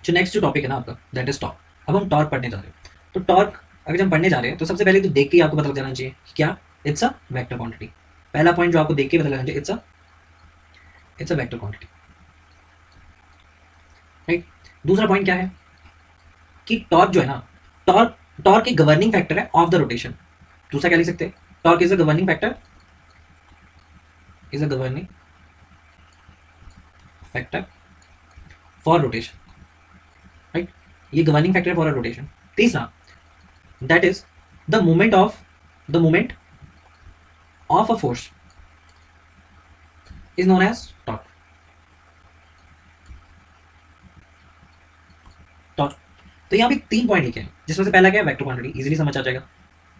जो नेक्स्ट जो टॉपिक है ना आपका, दैट इज टॉर्क। अब हम टॉर्क पढ़ने जा रहे हैं। तो टॉर्क अगर हम पढ़ने जा रहे हैं तो सबसे पहले तो देख के ही आपको पता लग जाना चाहिए कि क्या, इट्स अ वेक्टर क्वांटिटी। पहला पॉइंट जो आपको देख के पता लगना चाहिए, it's a vector quantity, right. दूसरा पॉइंट क्या है कि टॉर्क जो है ना, टॉर्क टॉर्क एक गवर्निंग फैक्टर है ऑफ द रोटेशन। दूसरा क्या लिख सकते हैं, torque is a governing factor, is a governing factor for rotation, right. ये गवर्निंग फैक्टर है फॉर अ रोटेशन। तीसरा, that is the moment of a force is known as torque. Torque, तो यहाँ पे 3 पॉइंट लिखे हैं, जिसमें से पहला क्या है, वेक्टर क्वांटिटी, इजीली समझ आ जाएगा।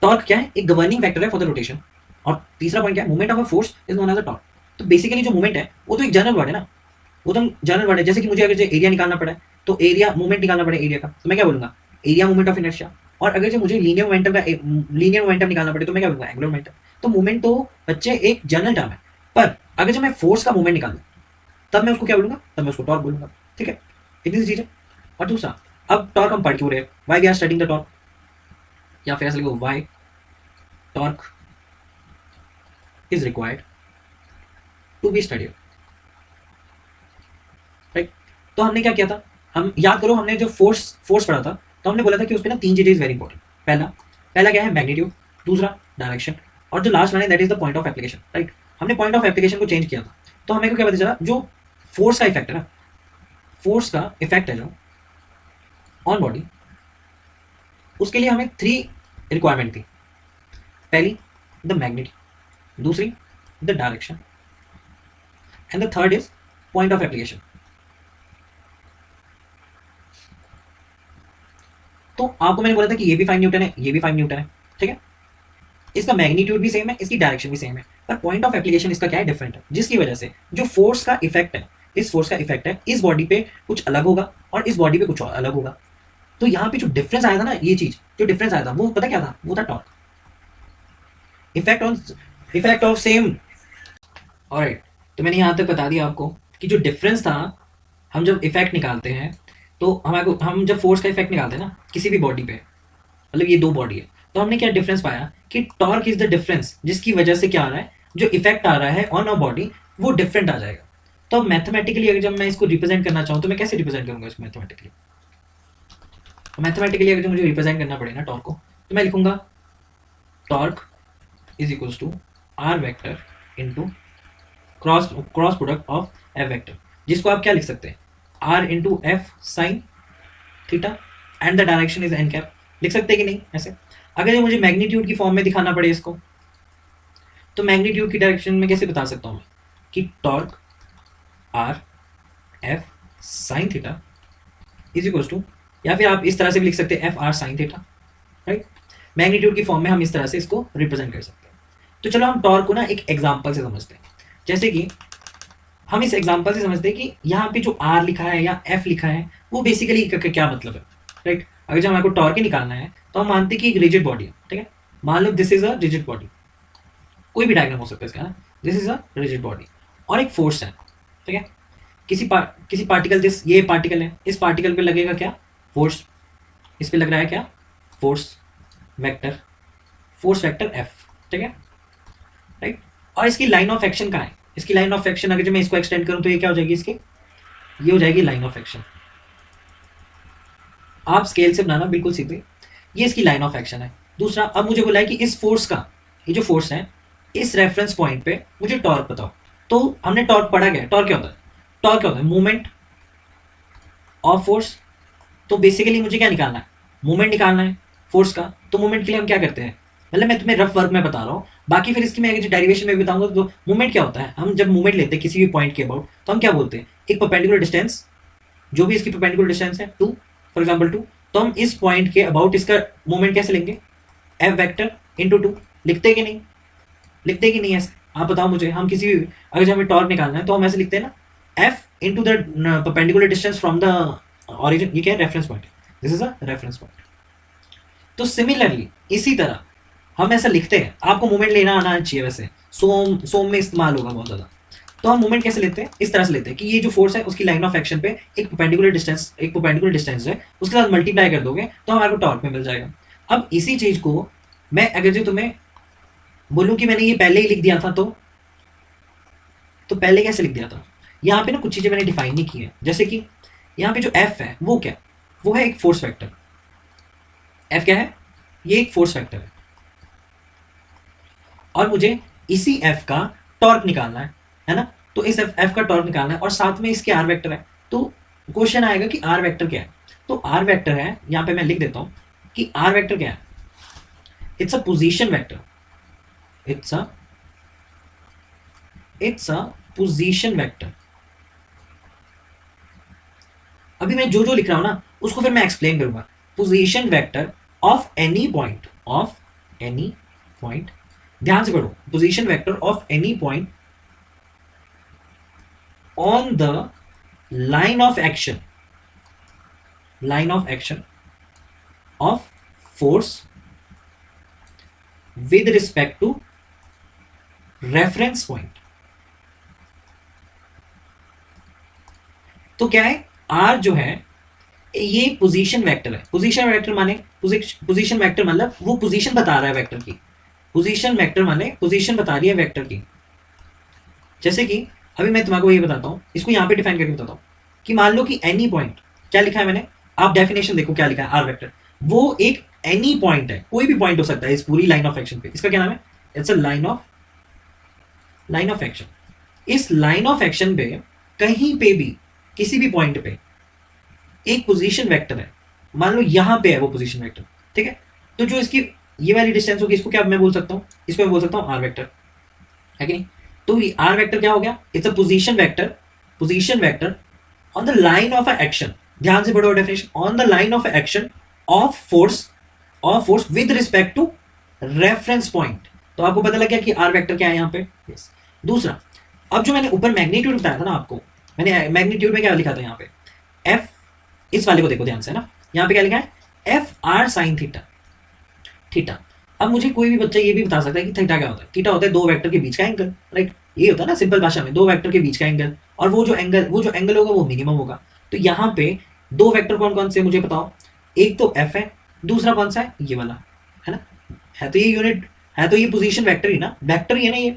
टॉर्क क्या है, एक गवर्निंग फैक्टर है फॉर द रोटेशन। और तीसरा पॉइंट क्या है, moment of a force is known as a torque. तो बेसिकली जो मोमेंट है वो तो एक जनरल वर्ड है ना, वो तो जनरल वर्ड है। जैसे कि मुझे अगर एरिया निकालना पड़ा है, तो एरिया मूवमेंट निकालना पड़े एरिया का, तो मैं क्या बोलूंगा, एरिया मूवमेंट ऑफ इनर्शिया। और अगर जो मुझे लीनियर मोमेंटम निकालना पड़े, तो मैं क्या बोलूंगा, एंगुलर मोमेंटम। तो मूवमेंट तो बच्चे एक जनरल टर्म है, पर अगर जब मैं फोर्स का मूवमेंट निकालूं, तब मैं उसको क्या बोलूंगा, तब मैं उसको टॉर्क बोलूंगा। ठीक है, इतनी सी चीज है। और दूसरा, अब टॉर्क हम पढ़ क्यों रहे, why we are studying the torque, या फिर ऐसे लिखो, why torque is required to be studied, right. तो हमने क्या किया था, हम याद करो, हमने जो फोर्स फोर्स पढ़ा था, तो हमने बोला था कि उसमें ना 3 चीजें इज वेरी इंपॉर्टेंट। पहला पहला क्या है, मैग्नीट्यूड। दूसरा, डायरेक्शन। और जो लास्ट वन है, that is the point of application, right. हमने पॉइंट ऑफ एप्लीकेशन को चेंज किया था। तो हमें को क्या पता चला, जो फोर्स का इफेक्ट है ना, फोर्स का इफेक्ट है जो ऑन बॉडी, उसके लिए हमें 3 रिक्वायरमेंट थी। पहली, द मैग्नीट्यूड। दूसरी, the direction. And the third is point of application. तो आपको मैंने बोला था कि ये भी 5 न्यूटन है, ये भी 5 न्यूटन है, ठीक है। इसका मैग्नीट्यूड भी सेम है, इसकी डायरेक्शन भी सेम है, पर पॉइंट ऑफ एप्लीकेशन इसका क्या है, डिफरेंट है। जिसकी वजह से जो फोर्स का इफेक्ट है, इस फोर्स का इफेक्ट है इस बॉडी पे कुछ अलग होगा, और इस बॉडी पे कुछ और अलग होगा। तो यहाँ पे जो डिफरेंस आया था ना, ये चीज जो डिफरेंस आया था, वो पता क्या था, वो था torque, effect of same. Alright, तो मैंने यहाँ तक बता दिया आपको कि जो डिफरेंस था, हम जब इफेक्ट निकालते हैं, तो हमारे को, हम जब फोर्स का इफेक्ट निकालते हैं ना किसी भी बॉडी पे, मतलब ये 2 बॉडी है, तो हमने क्या डिफरेंस पाया कि टॉर्क इज द डिफरेंस, जिसकी वजह से क्या आ रहा है, जो इफेक्ट आ रहा है ऑन अ बॉडी, वो डिफरेंट आ जाएगा। तो मैथमेटिकली अगर जब मैं इसको रिप्रेजेंट करना चाहूँ, तो मैं कैसे रिप्रेजेंट करूंगा इसको मैथमेटिकली। मैथमेटिकली अगर मुझे रिप्रेजेंट करना पड़े ना टॉर्क को, तो मैं लिखूंगा torque is equals to R vector into cross cross product of F vector, जिसको आप क्या लिख सकते हैं, R into F sine theta and the direction is N cap. लिख सकते हैं कि नहीं ऐसे। अगर ये मुझे मैग्नीट्यूड की फॉर्म में दिखाना पड़े इसको, तो मैग्नीट्यूड की डायरेक्शन में कैसे बता सकता हूँ मैं, कि torque R F sine theta is equal to, या फिर आप इस तरह से भी लिख सकते हैं F R sine theta, right. Magnitude की फॉर्म में हम इस तरह से इसको रिप्रेजेंट कर सकते हैं। तो चलो हम टॉर्क को ना एक एग्जाम्पल से समझते हैं। जैसे कि हम इस एग्जाम्पल से समझते हैं कि यहाँ पे जो आर लिखा है या एफ लिखा है, वो बेसिकली क्या मतलब है, राइट। अगर जब हमारे को टॉर्क ही निकालना है, तो हम मानते हैं कि एक रिजिड बॉडी है, ठीक है। मान लो this is a rigid body, कोई भी डायग्राम हो सकता है इसका ना, this is a rigid body, और एक फोर्स है, ठीक है। किसी पार्टिकल, ये पार्टिकल है, इस पार्टिकल पे लगेगा क्या, फोर्स। इस पे लग रहा है क्या, force vector, force vector F, ठीक है, राइट। और इसकी लाइन ऑफ एक्शन कहाँ है, इसकी लाइन ऑफ एक्शन अगर जो मैं इसको एक्सटेंड करूं, तो ये क्या हो जाएगी इसकी, ये हो जाएगी लाइन ऑफ एक्शन। आप स्केल से बनाना बिल्कुल सीधे, ये इसकी लाइन ऑफ एक्शन है। दूसरा, अब मुझे बोला है कि इस फोर्स का, ये जो फोर्स है, इस रेफरेंस पॉइंट पे मुझे टॉर्क बताओ। तो हमने टॉर्क पढ़ा गया, टॉर्क क्या होता है, टॉर्क क्या होता है, मूवमेंट ऑफ फोर्स। तो बेसिकली मुझे क्या निकालना है, मूवमेंट निकालना है फोर्स का। तो मूवमेंट के लिए हम क्या करते हैं, मतलब मैं तुम्हें रफ वर्क में बता रहा हूँ, बाकी फिर इसकी मैं डेरिवेशन में बताऊंगा। तो मूवमेंट क्या होता है, हम जब मूवमेंट लेते हैं किसी भी पॉइंट के अबाउट, तो हम क्या बोलते हैं, एक परपेंडिकुलर डिस्टेंस, जो भी इसकी परपेंडिकुलर डिस्टेंस है 2, फॉर एग्जाम्पल 2, तो हम इस पॉइंट के अबाउट इसका मूवमेंट कैसे लेंगे, एफ वेक्टर इंटू 2। लिखते कि नहीं, लिखते कि नहीं ऐसे, आप बताओ मुझे। हम किसी भी, अगर हमें टॉर्क निकालना है, तो हम ऐसे लिखते हैं ना, F into the perpendicular distance from the origin, ये क्या है, reference point, this is a reference point. तो सिमिलरली इसी तरह हम ऐसा लिखते हैं, आपको मूवमेंट लेना आना चाहिए, वैसे सोम सोम में इस्तेमाल होगा बहुत ज़्यादा। तो हम मोमेंट कैसे लेते हैं, इस तरह से लेते हैं कि ये जो फोर्स है उसकी लाइन ऑफ एक्शन पे एक परपेंडिकुलर डिस्टेंस है, उसके साथ मल्टीप्लाई कर दोगे तो हमारे को टॉर्क में मिल जाएगा। अब इसी चीज को मैं अगर जो तुम्हें बोलूं कि मैंने ये पहले ही लिख दिया था, तो पहले कैसे लिख दिया था, यहाँ पे ना कुछ चीजें मैंने डिफाइन नहीं की है। जैसे कि यहाँ पे जो एफ है वो क्या, वो है एक फोर्स वेक्टर। एफ क्या है, ये एक फोर्स वेक्टर है, और मुझे इसी एफ का टॉर्क निकालना है ना। तो इस एफ का टॉर्क निकालना है और साथ में इसके आर वेक्टर है। तो क्वेश्चन आएगा कि आर वेक्टर क्या है। तो आर वेक्टर है, यहाँ पे मैं लिख देता हूं कि आर वेक्टर क्या है, it's a position vector, it's a position vector. अभी मैं जो जो लिख रहा हूं ना उसको फिर मैं एक्सप्लेन करूंगा। Position vector of any point, ध्यान से पढ़ो, position vector of any point on the line of action of force with respect to reference point. तो क्या है, आर जो है ये पोजीशन वेक्टर है। पोजीशन वेक्टर माने पोजीशन वेक्टर मतलब वो पोजीशन बता रहा है वेक्टर की। पोजीशन वेक्टर माने पोजीशन बता रही है वेक्टर की। जैसे कि अभी मैं तुमको ये बताता हूं, इसको यहां पे डिफाइन करके बताता हूं कि मान लो कि एनी पॉइंट, क्या लिखा है मैंने, आप डेफिनेशन देखो क्या लिखा है, आर वेक्टर वो एक एनी पॉइंट है, कोई भी पॉइंट हो सकता है इस पूरी लाइन ऑफ एक्शन पे। इसका क्या नाम है, it's a line of action. इस लाइन ऑफ एक्शन पे कहीं पे भी किसी भी पॉइंट पे एक पोजीशन वेक्टर है, मान लो यहां पे है वो पोजीशन वेक्टर, ठीक है। तो जो इसकी ये वाली डिस्टेंस होगी इसको क्या मैं बोल सकता हूं, इसको मैं बोल सकता हूं आर वेक्टर, है कि नहीं। तो आर वेक्टर क्या हो गया, it's a position vector on the line of a action. ध्यान से पढ़ो definition, on the line of action of force with respect to reference point. तो आपको पता लग गया कि आर वेक्टर क्या है यहाँ पे। yes. दूसरा, अब जो मैंने ऊपर मैग्नीट्यूड बताया था ना आपको, मैंने मैग्नीट्यूड में क्या लिखा था यहाँ पे, एफ, इस वाले को देखो ध्यान से ना, यहाँ पे क्या लिखा है, एफ आर साइन थीटा। अब मुझे कोई भी बच्चा ये भी बता सकता है कि थीटा क्या होता है। थीटा होता है दो वेक्टर के बीच का एंगल, राइट। ये होता है ना सिंपल भाषा में, दो वेक्टर के बीच का एंगल, और वो जो एंगल होगा वो मिनिमम होगा। तो यहाँ पे दो वेक्टर कौन कौन से मुझे बताओ, एक तो एफ है, दूसरा कौन सा है, ये वाला है ना। है तो ये यूनिट है, तो ये पोजीशन वेक्टर ही ना, वेक्टर ही है ना ये।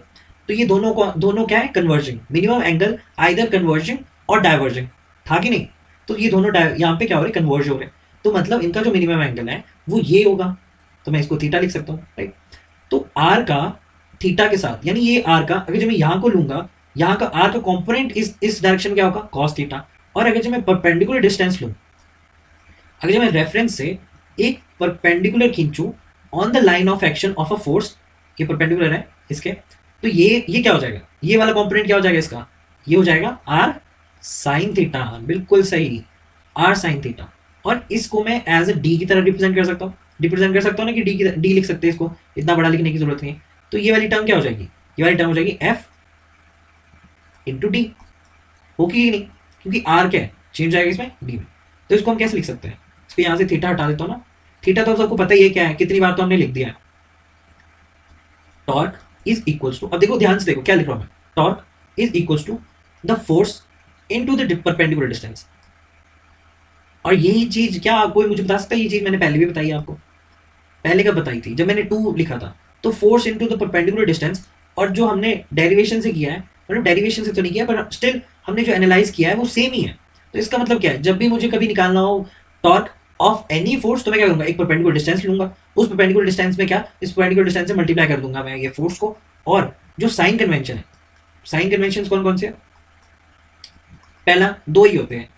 तो ये दोनों क्या है, converging, minimum angle either converging और डाइवर्जिंग, था कि नहीं। तो ये दोनों यहाँ पे क्या हो रहे, कन्वर्ज हो रहे। तो मतलब इनका जो मिनिमम एंगल है वो ये होगा, तो मैं इसको थीटा लिख सकता हूँ, राइट। तो आर का थीटा के साथ, यानी ये आर का अगर जब मैं यहाँ को लूंगा, यहाँ का आर का कॉम्पोनेंट इस डायरेक्शन क्या होगा, कॉस थीटा। और अगर जब मैं परपेंडिकुलर डिस्टेंस लूँ, अगर जब मैं रेफरेंस से एक परपेंडिकुलर खींचूं on the line of action of a force, ये परपेंडिकुलर है इसके, तो ये क्या हो जाएगा, ये वाला कॉम्पोनेंट क्या हो जाएगा इसका, ये हो जाएगा आर साइन थीटा। बिल्कुल सही, आर साइन थीटा। और इसको मैं एज अ डी की तरह रिप्रेजेंट कर सकता हूँ ना, कि डी लिख सकते हैं इसको, इतना बड़ा लिखने की जरूरत नहीं है। तो ये वाली टर्म क्या हो जाएगी, ये वाली टर्म हो जाएगी एफ इंटू डी, होगी नहीं, क्योंकि आर क्या है, चेंज जाएगा इसमें डी में। तो इसको हम कैसे लिख सकते हैं, इसको यहाँ से थीटा हटा देता हूँ ना, थीटा तो सबको पता ही है क्या है, कितनी बार तो हमने लिख दिया है। टॉर्क इज इक्वल्स टू, अब देखो ध्यान से देखो क्या लिख रहा हूं मैं, torque is equals to the force into the perpendicular distance. और यही चीज क्या कोई मुझे बता सकता है, ये चीज मैंने पहले भी बताई आपको, पहले कब बताई थी, जब मैंने 2 लिखा था। तो force into the perpendicular distance, और जो हमने डेरिवेशन से किया है, मतलब डेरिवेशन से तो नहीं किया पर स्टिल हमने जो एनालाइज किया है वो सेम ही है। तो इसका मतलब क्या है, जब भी मुझे कभी निकालना हो टॉर्क ऑफ एनी फोर्स, तो मैं क्या करूंगा, एक परपेंडिकुलर डिस्टेंस लूंगा, उस परपेंडिकुलर डिस्टेंस में क्या, इस परपेंडिकुलर डिस्टेंस से मल्टीप्लाई कर दूंगा मैं ये फोर्स को। और जो साइन कन्वेंशन है, साइन कन्वेंशन कौन कौन से, पहला 2 ही होते हैं,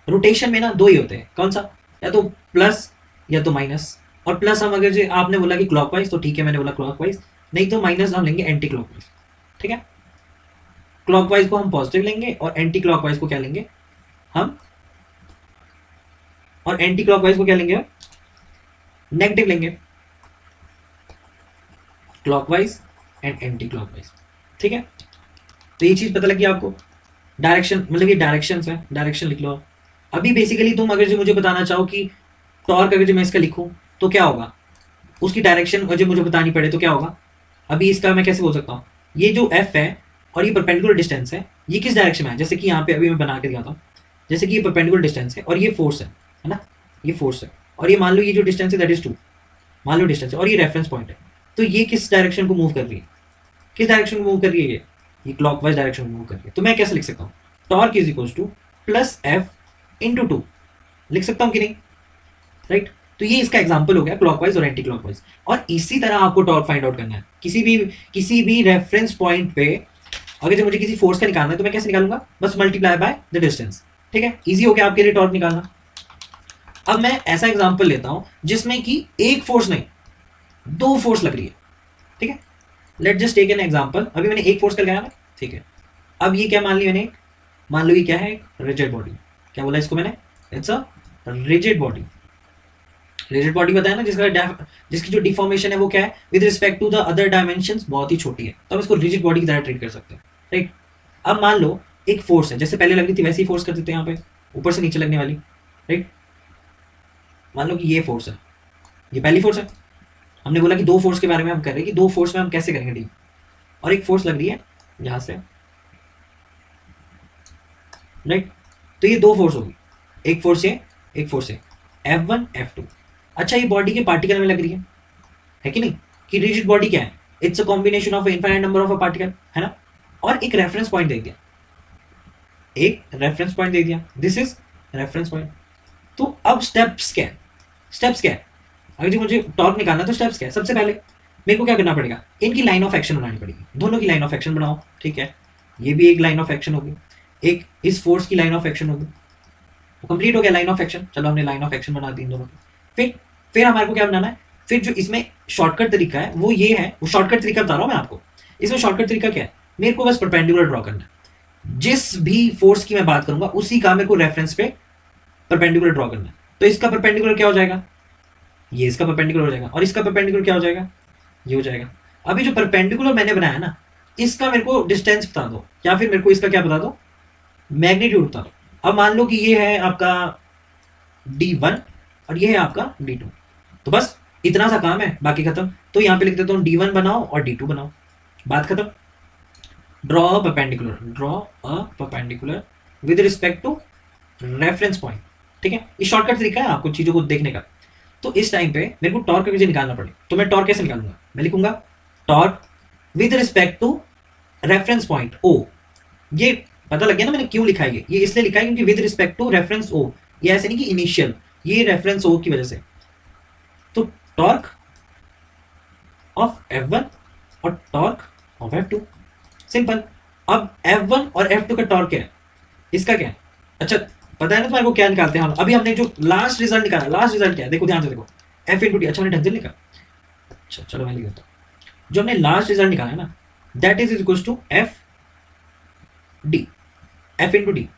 रोटेशन में ना 2 ही होते हैं, कौन सा, या तो प्लस या तो माइनस। और प्लस हम अगर जो आपने बोला कि क्लॉकवाइज, तो ठीक है मैंने बोला क्लॉकवाइज, नहीं तो माइनस हम लेंगे एंटी क्लॉकवाइज, ठीक है। क्लॉकवाइज को हम पॉजिटिव लेंगे और एंटी क्लॉकवाइज को क्या लेंगे हम, और एंटी क्लॉकवाइज को क्या लेंगे, नेगेटिव लेंगे। क्लॉकवाइज एंड एंटी क्लॉकवाइज, ठीक है। तो ये चीज पता लगी आपको, डायरेक्शन मतलब ये डायरेक्शंस है, डायरेक्शन लिख लो। अभी बेसिकली तुम अगर जो मुझे बताना चाहो कि टॉर्क अगर जो मैं इसका लिखूं तो क्या होगा, उसकी डायरेक्शन अगर मुझे बतानी पड़े तो क्या होगा। अभी इसका मैं कैसे बोल सकता हूँ, ये जो एफ है और ये परपेंडिकुलर डिस्टेंस है, ये किस डायरेक्शन में है, जैसे कि यहाँ पे अभी मैं बना के दिखाता हूँ, जैसे कि ये परपेंडिकुलर डिस्टेंस है और ये फोर्स है ना, ये फोर्स है, और ये मान लो ये जो डिस्टेंस है दैट इज 2, मान लो डिस्टेंस है, और ये रेफरेंस पॉइंट है। तो ये किस डायरेक्शन को मूव कर रही है, किस डायरेक्शन को मूव कर रही है, ये क्लॉकवाइज डायरेक्शन में मूव कर रही है। तो मैं कैसे लिख सकता हूँ, torque is equals two plus F into 2, लिख सकता हूँ कि नहीं, राइट। तो ये इसका एग्जांपल हो गया क्लॉकवाइज और एंटी क्लॉकवाइज। और इसी तरह आपको टॉर्क फाइंड आउट करना है किसी भी रेफरेंस पॉइंट पे। अगर जब मुझे किसी फोर्स का निकालना है तो मैं कैसे निकालूंगा, बस मल्टीप्लाई बाय द डिस्टेंस, ठीक है, इजी हो गया आपके लिए टॉर्क निकालना। अब मैं ऐसा एग्जांपल लेता हूं जिसमें कि एक फोर्स नहीं, दो फोर्स लग रही है, ठीक है। Let just take an example, अभी मैंने एक फोर्स का लगाया ना, ठीक है। अब ये क्या मान लिया मैंने, मान लो ये क्या है, रिजिड बॉडी। क्या बोला इसको मैंने, it's a rigid body. Rigid body बताया ना, जिसकी जो डिफॉर्मेशन है वो क्या है, with respect to the other dimensions बहुत ही छोटी है, तो हम इसको रिजिड बॉडी की तरह ट्रीट कर सकते हैं, राइट। अब मान लो एक फोर्स है, जैसे पहले लग रही थी वैसी फोर्स कर देते हैं यहाँ पे, ऊपर से नीचे लगने वाली, राइट। मान लो कि ये फोर्स है, ये पहली फोर्स है। हमने बोला कि दो फोर्स के बारे में हम कर रहे हैं कि दो फोर्स में हम कैसे करेंगे डील। और एक फोर्स लग रही है यहां से, राइट। तो ये दो फोर्स होगी, एक फोर्स ये, एक फोर्स ये, F1 F2। अच्छा, ये बॉडी के पार्टिकल में लग रही है कि नहीं, कि रिजिड बॉडी क्या है, it's a combination of infinite number of a particle, है ना। और एक रेफरेंस पॉइंट दे दिया, एक रेफरेंस पॉइंट दे दिया, दिस इज रेफरेंस पॉइंट। तो अब स्टेप्स क्या है, स्टेप्स क्या है, अगर जी मुझे टॉर्क निकालना तो स्टेप्स क्या है, सबसे पहले मेरे को क्या करना पड़ेगा, इनकी लाइन ऑफ एक्शन बनानी पड़ेगी, दोनों की लाइन ऑफ एक्शन बनाओ, ठीक है। ये भी एक लाइन ऑफ एक्शन होगी, एक इस फोर्स की लाइन ऑफ एक्शन होगी, कंप्लीट हो गया लाइन ऑफ एक्शन। चलो हमने लाइन ऑफ एक्शन बना दी इन दोनों की। फिर हमारे को क्या बनाना है, फिर जो इसमें शॉर्टकट तरीका है वो ये है, वो शॉर्टकट तरीका बता रहा हूं मैं आपको। इसमें शॉर्टकट तरीका क्या है, मेरे को बस परपेंडिकुलर ड्रॉ करना है, जिस भी फोर्स की मैं बात करूंगा उसी का मेरे को रेफरेंस पे परपेंडिकुलर ड्रॉ करना है। तो इसका परपेंडिकुलर क्या हो जाएगा, ये इसका परपेंडिकुलर हो जाएगा, और इसका परपेंडिकुलर क्या हो जाएगा, ये हो जाएगा। अभी जो परपेंडिकुलर मैंने बनाया ना, इसका मेरे को डिस्टेंस बता दो, या फिर मेरे को इसका क्या बता दो, मैग्नीट्यूड बता दो। अब मान लो कि ये है आपका D1 और ये है आपका D2, तो बस इतना सा काम है, बाकी खत्म। तो यहाँ पे लिख देता हूँ D1 बनाओ और D2 बनाओ, बात खत्म। Draw a perpendicular with respect to reference point, ठीक है। ये शॉर्टकट तरीका है आपको चीजों को देखने का। तो इस टाइम पे मेरे को टॉर्क का मुझे निकालना पड़े, तो मैं टॉर्क कैसे निकालूंगा, मैं लिखूंगा torque with respect to reference point O। ये पता लग गया ना मैंने क्यों लिखा है, ये इसलिए लिखा है क्योंकि with respect to reference O, ये ऐसे नहीं कि इनिशियल, ये रेफरेंस O की वजह से। तो टॉर्क ऑफ F1 और टॉर्क ऑफ F2, सिंपल। अब F1 और F2 का टॉर्क क्या है, इसका क्या है, अच्छा पता है ना तुम्हारे को क्या निकालते हैं हम। अभी हमने जो लास्ट रिजल्ट निकाला, लास्ट रिजल्ट क्या है, देखो ध्यान से देखो, F इंटू डी। अच्छा मैंने ढंग से लिखा, अच्छा चलो मैं लिख देता हूँ। जो हमने लास्ट रिजल्ट निकाला है ना, that is equal to F D, F into D,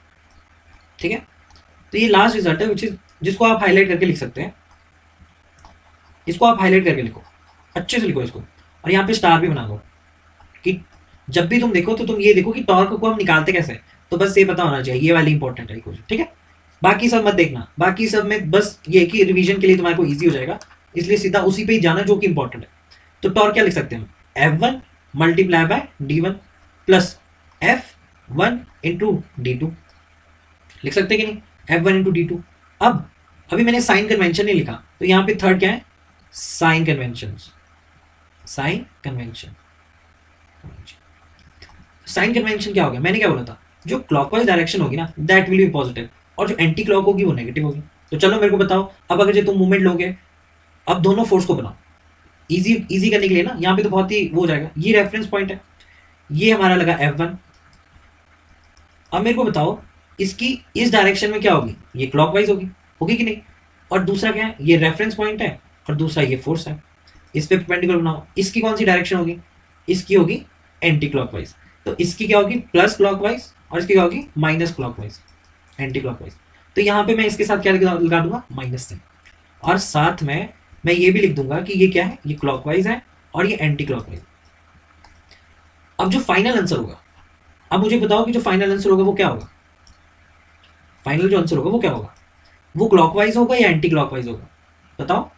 ठीक है। तो ये लास्ट रिजल्ट है विच इज, जिसको आप हाईलाइट करके लिख सकते हैं, इसको आप हाईलाइट करके लिखो, अच्छे से लिखो इसको, और यहाँ पे स्टार भी बना दो, कि जब भी तुम देखो तो तुम ये देखो कि टॉर्क को हम निकालते कैसे, तो बस ये पता होना चाहिए, ये वाली इंपॉर्टेंट है इक्वेशन, ठीक है। बाकी सब मत देखना, बाकी सब में बस ये कि रिवीजन के लिए तुम्हारे को इजी हो जाएगा, इसलिए सीधा उसी पे ही जाना जो कि इंपॉर्टेंट है। तो टॉर्क क्या लिख सकते हैं, F1 multiply by D1 plus F1 into D2, लिख सकते कि नहीं, F1 इंटू D2। अब अभी मैंने साइन कन्वेंशन नहीं लिखा, तो यहाँ पे थर्ड क्या है, sign convention. Sign convention, sign convention क्या हो गया, मैंने क्या बोला था, जो क्लॉकवाइज डायरेक्शन होगी ना दैट विल बी पॉजिटिव, और जो एंटी क्लॉक होगी वो नेगेटिव होगी। तो चलो मेरे को बताओ, अब अगर जो तुम मूवमेंट लोगे, अब दोनों फोर्स को बनाओ, इजी इजी करने के लिए ना, यहाँ पे तो बहुत ही वो हो जाएगा। ये रेफरेंस पॉइंट है, ये हमारा लगा F1। अब मेरे को बताओ इसकी इस डायरेक्शन में क्या होगी, ये क्लॉकवाइज होगी, होगी कि नहीं। और दूसरा क्या है, ये रेफरेंस पॉइंट है, और दूसरा ये फोर्स है, इस पे परपेंडिकुलर बनाओ, इसकी कौन सी डायरेक्शन होगी, इसकी होगी एंटी क्लॉकवाइज। तो इसकी क्या होगी, प्लस क्लॉकवाइज, और इसकी क्या होगी, माइनस क्लॉकवाइज, एंटी क्लॉकवाइज। तो यहाँ पे मैं इसके साथ क्या लगा दूंगा, माइनस से, और साथ में मैं ये भी लिख दूंगा कि ये क्या है, ये क्लॉकवाइज है और ये एंटी क्लॉकवाइज। अब जो फाइनल आंसर होगा, अब मुझे बताओ कि जो फाइनल आंसर होगा वो क्या होगा, फाइनल जो आंसर होगा वो क्या होगा, वो क्लॉकवाइज होगा या एंटी क्लॉकवाइज होगा, बताओ।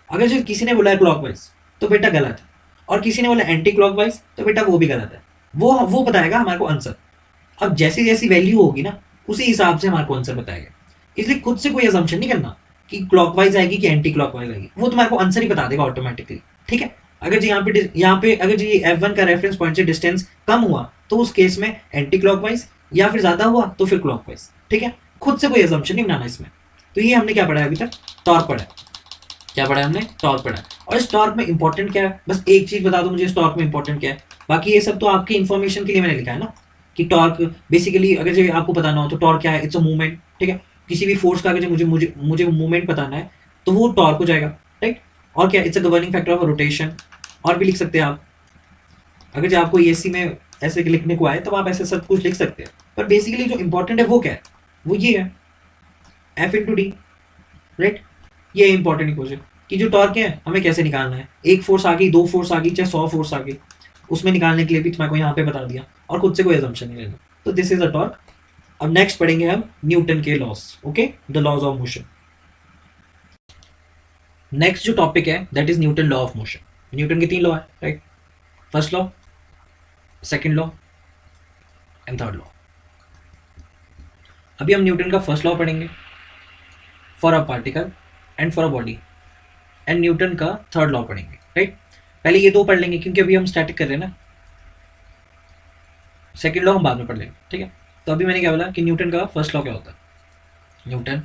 अगर जो किसी ने बोला है क्लॉकवाइज तो बेटा गलत है, और किसी ने बोला एंटी क्लॉकवाइज तो बेटा वो भी गलत है। वो बताएगा हमारे को आंसर, अब जैसी जैसी वैल्यू होगी ना उसी हिसाब से हमारे को आंसर बताएगा। इसलिए खुद से कोई असम्पशन नहीं करना कि क्लॉकवाइज आएगी कि एंटी क्लॉकवाइज आएगी, वो तुम्हारे को आंसर ही बता देगा ऑटोमेटिकली। ठीक है, अगर जी यहाँ पे अगर जी F1 का रेफरेंस पॉइंट से डिस्टेंस कम हुआ तो उस केस में एंटी क्लॉकवाइज, या फिर ज्यादा हुआ तो फिर क्लॉकवाइज। ठीक है, खुद से कोई असम्पशन नहीं बनाना इसमें। तो ये हमने क्या पढ़ा है अभी तक, टॉर्क पढ़ा है। क्या पढ़ा है हमने, टॉर्क पढ़ा है। और इस टॉर्क में इंपॉर्टेंट क्या है, बस एक चीज बता दो मुझे, इस टॉर्क में इंपॉर्टेंट क्या है। बाकी ये सब तो आपकी इन्फॉर्मेशन के लिए मैंने लिखा है ना, कि टॉर्क बेसिकली अगर जो आपको बताना हो तो टॉर्क क्या है, इट्स अ मूवमेंट। ठीक है, किसी भी फोर्स का अगर मुझे मुझे मुझे मूवमेंट बताना है तो वो टॉर्क हो जाएगा। राइट, और क्या, it's a governing factor of rotation. और भी लिख सकते हैं आप, अगर जो आपको ESC में ऐसे लिखने को आए तो आप ऐसे सब कुछ लिख सकते हैं। पर बेसिकली जो इंपॉर्टेंट है वो क्या है, वो ये है F/d। राइट, ये इंपॉर्टेंट इक्वेशन कि जो टॉर्क है हमें कैसे निकालना है। एक फोर्स आ गई, दो फोर्स आ गई, चाहे 100 फोर्स आ गई, उसमें निकालने के लिए भी तुम्हारे को यहाँ पे बता दिया, और खुद से कोई असम्पशन नहीं लेना। तो दिस इज अ टॉर्क। अब नेक्स्ट पढ़ेंगे हम न्यूटन के laws. Okay, the laws of motion. Next जो टॉपिक है that is Newton law of motion. Newton के 3 लॉ है, right. First law, second law and third law. अभी हम न्यूटन का फर्स्ट लॉ पढ़ेंगे for a particle and for a body, and Newton का third law पढ़ेंगे। Right, पहले ये दो पढ़ लेंगे क्योंकि अभी हम स्टैटिक कर रहे हैं ना, सेकंड लॉ हम बाद में पढ़ लेंगे। ठीक है, तो अभी मैंने क्या बोला कि न्यूटन का फर्स्ट लॉ क्या होता है। Newton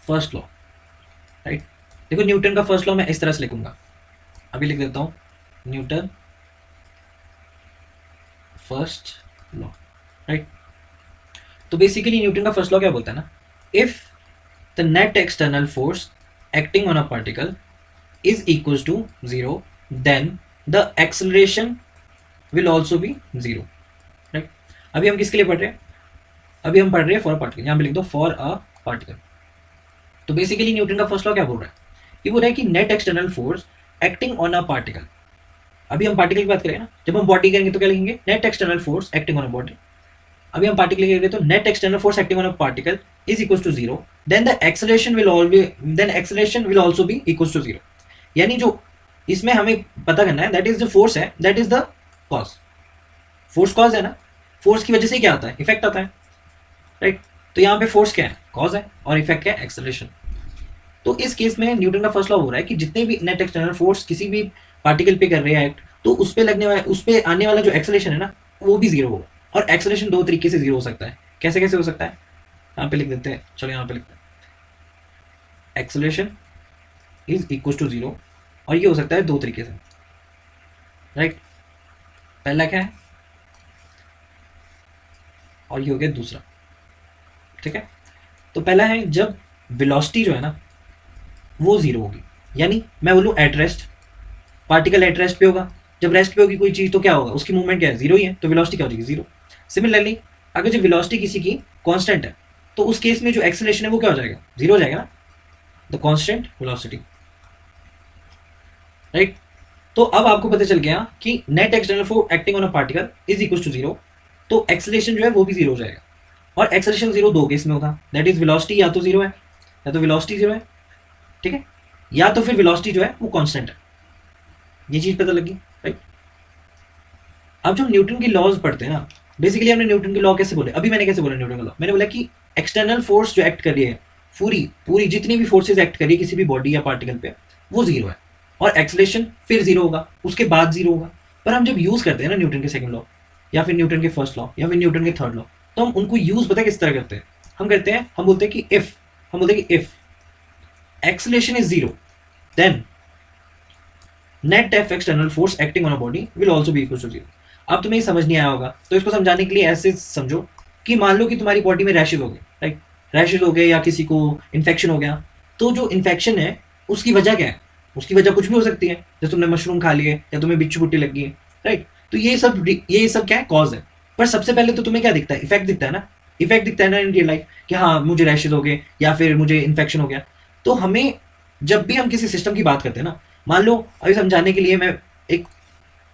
first law, right. देखो न्यूटन का फर्स्ट लॉ मैं इस तरह से लिखूंगा, अभी लिख देता हूं, न्यूटन फर्स्ट लॉ। राइट, तो बेसिकली न्यूटन का फर्स्ट लॉ क्या बोलता है ना, if the net external force acting on a particle is equals to 0, then the acceleration will also be 0. Right, अभी हम किसके लिए पढ़ रहे हैं, अभी हम पढ़ रहे हैं फॉर अ पार्टिकल। यहाँ पे लिख दो फॉर अ पार्टिकल। तो बेसिकली न्यूटन का फर्स्ट लॉ क्या बोल रहा है, ये बोल रहा है कि net external force acting on a particle. अभी हम पार्टिकल की बात करें ना, जब हम बॉडी करेंगे तो क्या लिखेंगे, net external force acting on a body. अभी हम पार्टिकल लिखेंगे तो net external force acting on a particle is equal to 0, then the acceleration will also be equal to 0। यानी जो इसमें हमें पता करना है, दैट इज द फोर्स है, that is the cause. Force cause है ना, फोर्स की वजह से क्या आता है, इफेक्ट आता है। राइट, तो यहाँ पे फोर्स क्या है, कॉज है, और इफेक्ट क्या है, एक्सेलरेशन। तो इस केस में न्यूटन का फर्स्ट लॉ हो रहा है कि जितने भी नेट एक्सटर्नल फोर्स किसी भी पार्टिकल पे कर रहे हैं एक्ट, तो उस पे लगने वाला, उस पे आने वाला जो एक्सेलरेशन है ना, वो भी 0 होगा। और एक्सेलरेशन दो तरीके से 0 हो सकता है। कैसे कैसे हो सकता है, यहाँ पे लिख देते हैं, चलो यहाँ पे लिखते हैं, एक्सेलरेशन इज इक्वल टू 0, और ये हो सकता है दो तरीके से। राइट, पहला क्या है, और ये हो गया दूसरा। ठीक है, तो पहला है जब वेलोसिटी जो है ना वो 0 होगी, यानी मैं बोलूँ at rest, particle at rest पे होगा। जब रेस्ट पे होगी कोई चीज तो क्या होगा, उसकी मूवमेंट क्या है, 0 ही है, तो वेलोसिटी क्या हो जाएगी, 0। सिमिलरली अगर जो वेलोसिटी किसी की कांस्टेंट है तो उस केस में जो एक्सेलरेशन है वो क्या हो जाएगा, 0 हो जाएगा ना, द कांस्टेंट वेलोसिटी। राइट, तो अब आपको पता चल गया कि net external force acting on a particle is equal to 0, तो एक्सेलरेशन जो है वो भी 0 हो जाएगा। और एक्सेलरेशन 0 दो केस में होगा, दैट इज वेलोसिटी या तो 0 है, या तो वेलोसिटी 0 है। ठीक है, या तो फिर वेलोसिटी जो है वो कांस्टेंट है। ये चीज पता लगी। राइट, अब जो न्यूटन की लॉज पढ़ते हैं ना, बेसिकली हमने न्यूटन की लॉ कैसे बोले, अभी मैंने कैसे बोला न्यूटन का लॉ, मैंने बोला कि एक्सटर्नल फोर्स जो एक्ट कर रही है, पूरी पूरी जितनी भी फोर्सेज एक्ट कर रही है किसी भी बॉडी या पार्टिकल पे, वो 0 है, और एक्सेलरेशन फिर 0 होगा, उसके बाद 0 होगा। पर हम जब यूज करते हैं ना न्यूटन के सेकंड लॉ, या फिर न्यूटन के फर्स्ट लॉ, या फिर न्यूटन के थर्ड लॉ, तो हम उनको यूज पता है किस तरह करते हैं, हम करते हैं, हम बोलते हैं कि if acceleration is 0, then net F external force acting on a body will also be equal to 0। अब तुम्हें समझ नहीं आया होगा, तो इसको समझाने के लिए ऐसे समझो कि मान लो कि तुम्हारी बॉडी में रैशेज हो गए, राइट, रैशेज हो गए, या किसी को इन्फेक्शन हो गया, तो जो इन्फेक्शन है उसकी वजह क्या है, उसकी वजह कुछ भी हो सकती है, जैसे तुमने मशरूम खा लिए या तुम्हें बिच्छू पुट्टी लग गई है। राइट, तो ये सब क्या है, कॉज है। पर सबसे पहले तो तुम्हें क्या दिखता है, इफेक्ट दिखता है ना, इफेक्ट दिखता है ना इन रियल लाइफ, कि हाँ मुझे रैशेज हो गए या फिर मुझे इन्फेक्शन हो गया। तो हमें जब भी हम किसी सिस्टम की बात करते हैं ना, मान लो अभी समझाने के लिए मैं एक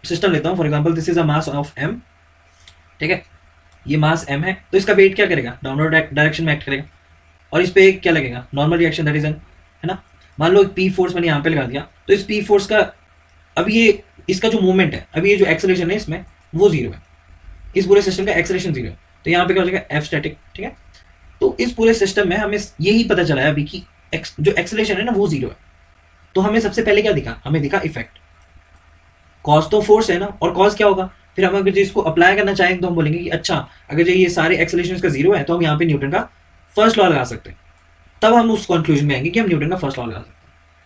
सिस्टम लेता हूँ, for example this is a mass of m। ठीक है, ये मास m है, तो इसका वेट क्या करेगा, डाउनवर्ड डायरेक्शन में एक्ट करेगा, और इस पे क्या लगेगा, normal reaction, that is an, है ना। मान लो पी फोर्स मैंने यहाँ पे लगा दिया, तो इस पी फोर्स का अभी ये इसका जो मूवमेंट है, अभी ये जो एक्सेलरेशन है इसमें वो 0 है, इस पूरे सिस्टम का एक्सेलरेशन 0 है। तो यहाँ पे क्या हो जाएगा एफ स्टैटिक, ठीक है। तो इस पूरे सिस्टम में हमें यही पता चला है अभी कि जो एक्सेलरेशन है ना वो जीरो है। तो हमें सबसे पहले क्या दिखा, हमें दिखा इफेक्ट, कॉज तो फोर्स है ना, और कॉज क्या होगा, फिर हम अगर इसको अप्लाई करना चाहेंगे तो हम बोलेंगे कि अच्छा अगर ये सारे एक्सेलरेशन का जीरो है तो हम यहाँ पे न्यूटन का फर्स्ट लॉ लगा सकते हैं, तब हम उस कंक्लूजन में आएंगे कि हम न्यूटन का फर्स्ट लॉ लगा सकते हैं,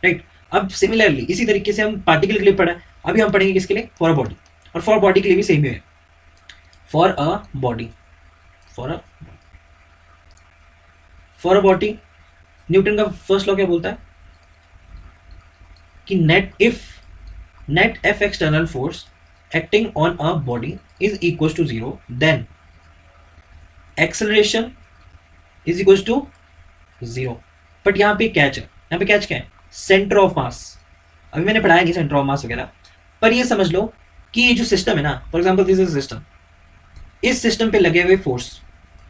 राइट। अब सिमिलरली इसी तरीके से हम पार्टिकल के लिए पढ़ा है, अभी हम पढ़ेंगे किसके लिए, फॉर अ बॉडी, और फॉर बॉडी के लिए भी सेम ही है, for a body, for a body Newton का फर्स्ट लॉ क्या बोलता है कि net F external force acting on a body is equal to zero, then acceleration is equal to zero. But यहाँ पे कैच है, यहाँ पे कैच क्या है, सेंटर ऑफ मास। अभी मैंने पढ़ाया नहीं सेंटर ऑफ मास वगैरह, पर ये समझ लो कि ये जो सिस्टम है ना, for example this is system, इस सिस्टम पे लगे हुए फोर्स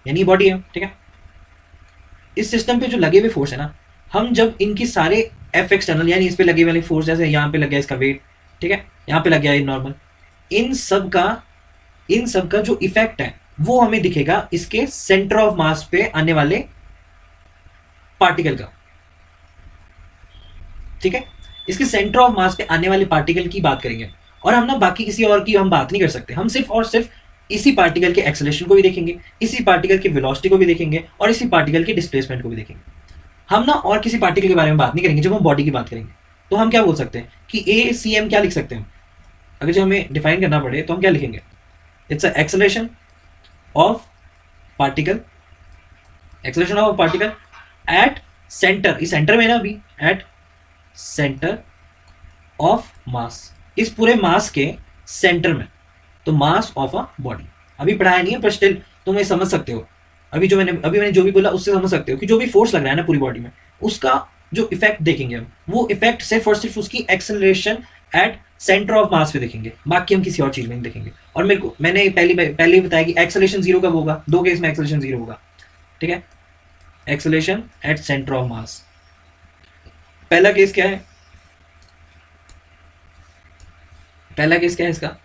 यानी बॉडी है, ठीक है, इस सिस्टम पे जो लगे हुए फोर्स है ना, हम जब इनकी सारे एफ एक्सटर्नल यानी इस पे लगे वाले फोर्स, जैसे यहाँ पे लग गया इसका वेट, ठीक है, यहाँ पे लग गया नॉर्मल, इन सब का जो इफेक्ट है वो हमें दिखेगा इसके सेंटर ऑफ मास पे आने वाले पार्टिकल का, ठीक है। इसके सेंटर ऑफ मास पे आने वाले पार्टिकल की बात करेंगे, और हम ना बाकी किसी और की हम बात नहीं कर सकते, हम सिर्फ और सिर्फ इसी पार्टिकल के एक्सेलरेशन को भी देखेंगे, इसी पार्टिकल की वेलोसिटी को भी देखेंगे, और इसी पार्टिकल के डिस्प्लेसमेंट को भी देखेंगे। हम ना और किसी पार्टिकल के बारे में बात नहीं करेंगे जब हम बॉडी की बात करेंगे। तो हम क्या बोल सकते हैं कि ए सी एम क्या लिख सकते हैं, अगर जो हमें डिफाइन करना पड़े तो हम क्या लिखेंगे, it's a acceleration of particle, acceleration of particle at centre, इस सेंटर में ना अभी, एट सेंटर ऑफ मास, इस पूरे मास के सेंटर में, तो मास ऑफ अ बॉडी। अभी पढ़ाया नहीं है पर स्टिल तुम ये समझ सकते हो, अभी मैंने जो भी बोला उससे समझ सकते हो कि जो भी फोर्स लग रहा है ना पूरी बॉडी में, उसका जो इफेक्ट देखेंगे हम, वो इफेक्ट सिर्फ और सिर्फ उसकी एक्सेलरेशन एट सेंटर ऑफ मास पे देखेंगे, बाकी हम किसी और चीज में नहीं देखेंगे। और मैंने पहले ही बताया कि एक्सेलरेशन जीरो कब होगा, दो केस में एक्सेलरेशन जीरो होगा, ठीक है, एक्सेलरेशन एट सेंटर ऑफ मास। पहला केस क्या है, पहला केस क्या है इसका,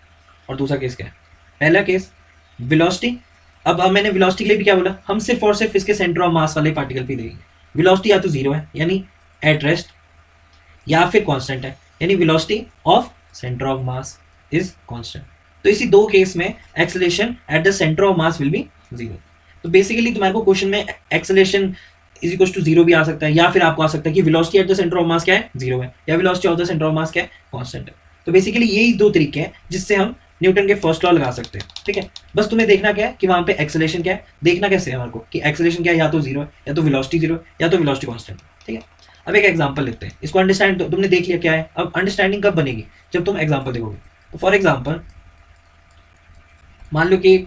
और दूसरा केस क्या है। पहला केस वेलोसिटी, अब मैंने वेलोसिटी के लिए भी क्या बोला, हम सिर्फ और सिर्फ इसके सेंटर ऑफ मास वाले पार्टिकल पे देखेंगे। वेलोसिटी या तो जीरो है यानी एट रेस्ट, या फिर कांस्टेंट है यानी velocity of centre of mass is constant. तो इसी दो केस में acceleration at the centre of mass will be zero. तो बेसिकली तुम्हारे को क्वेश्चन में acceleration is equal to zero भी आ सकता है, या फिर आपको आ सकता है कि velocity at the centre of मास क्या है, जीरो है, या velocity of the centre of मास क्या है, कांस्टेंट है। तो बेसिकली यही दो तरीके हैं जिससे हम न्यूटन के फर्स्ट लॉ लगा सकते हैं, ठीक है। बस तुम्हें देखना क्या है कि वहां पे एक्सेलरेशन क्या है, देखना कैसे है हमारे को कि एक्सेलरेशन क्या है, या तो जीरो है, या तो वेलोसिटी जीरो है, या तो वेलोसिटी कांस्टेंट, ठीक है। अब एक एग्जांपल लेते हैं, इसको अंडरस्टैंड तुमने देख लिया क्या है, अब अंडरस्टैंडिंग कब बनेगी, जब तुम एग्जांपल देखोगे। तो फॉर एग्जांपल मान लो कि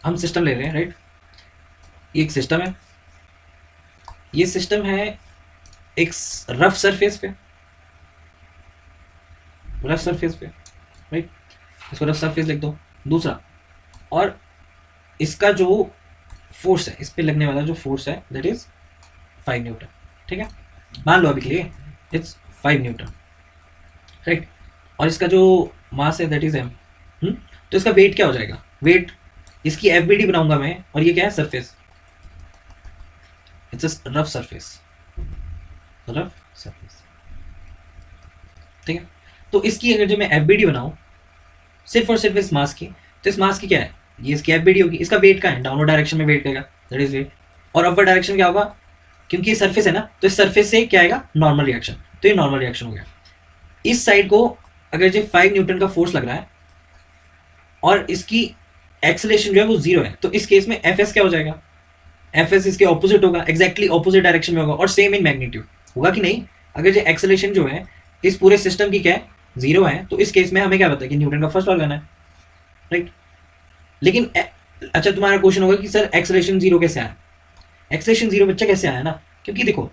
हम सिस्टम ले रहे हैं, राइट, ये एक सिस्टम है, ये सिस्टम है एक रफ सरफेस पे, रफ सरफेस पे, राइट, इसको रफ सरफेस लिख दो। दूसरा, और इसका जो फोर्स है, इस पे लगने वाला जो फोर्स है दैट इज 5 न्यूटन, ठीक है, मान लो अभी के लिए इट्स 5 न्यूटन, राइट, और इसका जो मास है दैट इज एम। तो इसका वेट क्या हो जाएगा, वेट, इसकी एफबीडी बनाऊंगा मैं, और ये क्या है, surface, it's a rough surface, rough surface, ठीक है। तो इसकी अगर जो मैं एफबीडी बनाऊं सिर्फ और सिर्फ इस मास की, तो इस मास की क्या है, ये इसकी एफबीडी होगी, इसका वेट का है, डाउनवर्ड डायरेक्शन में वेट करेगा, दैट इज वेट, और अपवर्ड डायरेक्शन क्या होगा, क्योंकि ये सरफेस है ना, तो इस सरफेस से क्या आएगा, नॉर्मल रिएक्शन, तो ये नॉर्मल रिएक्शन हो गया। इस साइड को अगर जो 5 न्यूटन का फोर्स लग रहा है और इसकी एक्सेलरेशन जो है वो जीरो है, तो इस केस में एफ एस क्या हो जाएगा, एफ एस इसके ऑपोजिट होगा, एग्जैक्टली ऑपोजिट डायरेक्शन में होगा, और सेम इन मैग्नीट्यूड होगा कि नहीं। अगर जो एक्सेलरेशन जो है इस पूरे सिस्टम की क्या है, जीरो है, तो इस केस में हमें क्या पता है कि न्यूटन का फर्स्ट लॉ लगाना है, राइट। लेकिन अच्छा तुम्हारा क्वेश्चन होगा कि सर एक्सेलरेशन जीरो कैसे आया, एक्सेलरेशन जीरो बच्चा कैसे आया ना, क्योंकि देखो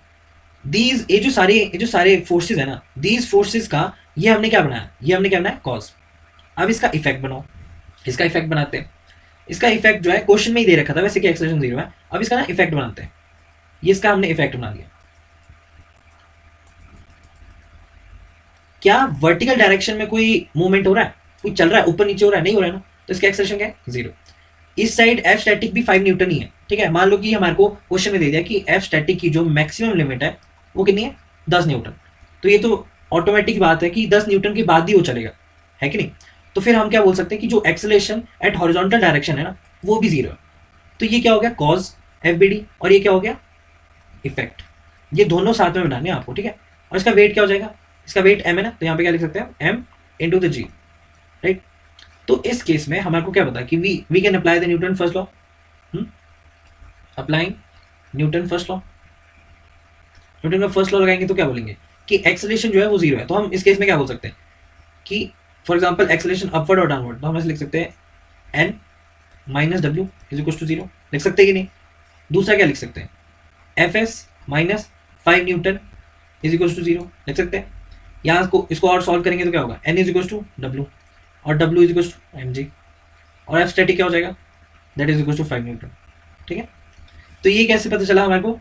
दीज ये जो सारे फोर्सेज है ना, दीज फोर्सेज का ये हमने क्या बनाया, ये हमने क्या बनाया, कॉज। अब इसका इफेक्ट बनाओ, इसका इफेक्ट बनाते हैं, इसका इफेक्ट जो है क्वेश्चन में ही दे रखा था वैसे कि एक्सेलरेशन जीरो है, अब इसका ना इफेक्ट बनाते हैं, ये इसका हमने इफेक्ट बना दिया। क्या वर्टिकल डायरेक्शन में कोई मूवमेंट हो रहा है, कोई चल रहा है, ऊपर नीचे हो रहा है, नहीं हो रहा है ना, तो इसका एक्सेलरेशन क्या है, जीरो। इस साइड एफ स्टैटिक भी 5 न्यूटन ही है, ठीक है। मान लो कि हमारे को क्वेश्चन में दे दिया कि एफ स्टैटिक की जो मैक्सिमम लिमिट है वो कितनी है, 10 न्यूटन। तो ये तो ऑटोमेटिक बात है कि 10 न्यूटन के बाद ही वो चलेगा, है कि नहीं। तो फिर हम क्या बोल सकते हैं कि जो एक्सेलेरेशन एट हॉरिजॉन्टल डायरेक्शन है ना वो भी जीरो है। तो ये क्या हो गया, कॉज एफ बी डी, और ये क्या हो गया, इफेक्ट। ये दोनों साथ में बनाने हैं आपको, ठीक है। और इसका वेट क्या हो जाएगा, इसका वेट एम है ना, तो यहाँ पे क्या लिख सकते हैं, M into the G, right. तो इस केस में हमारे को क्या पता है कि we can apply the Newton first law, applying Newton first law. Newton का फर्स्ट लॉ लगाएंगे तो क्या बोलेंगे कि एक्सेलेरेशन जो है वो जीरो है। तो हम इस केस में क्या बोल सकते हैं कि फॉर एग्जाम्पल एक्सेलेरेशन अपवर्ड और डाउनवर्ड, तो हम ऐसे लिख सकते हैं N minus W is equal to zero, लिख सकते हैं कि नहीं। दूसरा क्या लिख सकते हैं, F S minus 5 newton is equal to zero, लिख सकते हैं। यहाँ इसको और सॉल्व करेंगे तो क्या होगा, N is equal to W और W is equal to M G, और एफ स्टैटिक क्या हो जाएगा, that is equal to 5 newton, ठीक है। तो ये कैसे पता चला हमारे को,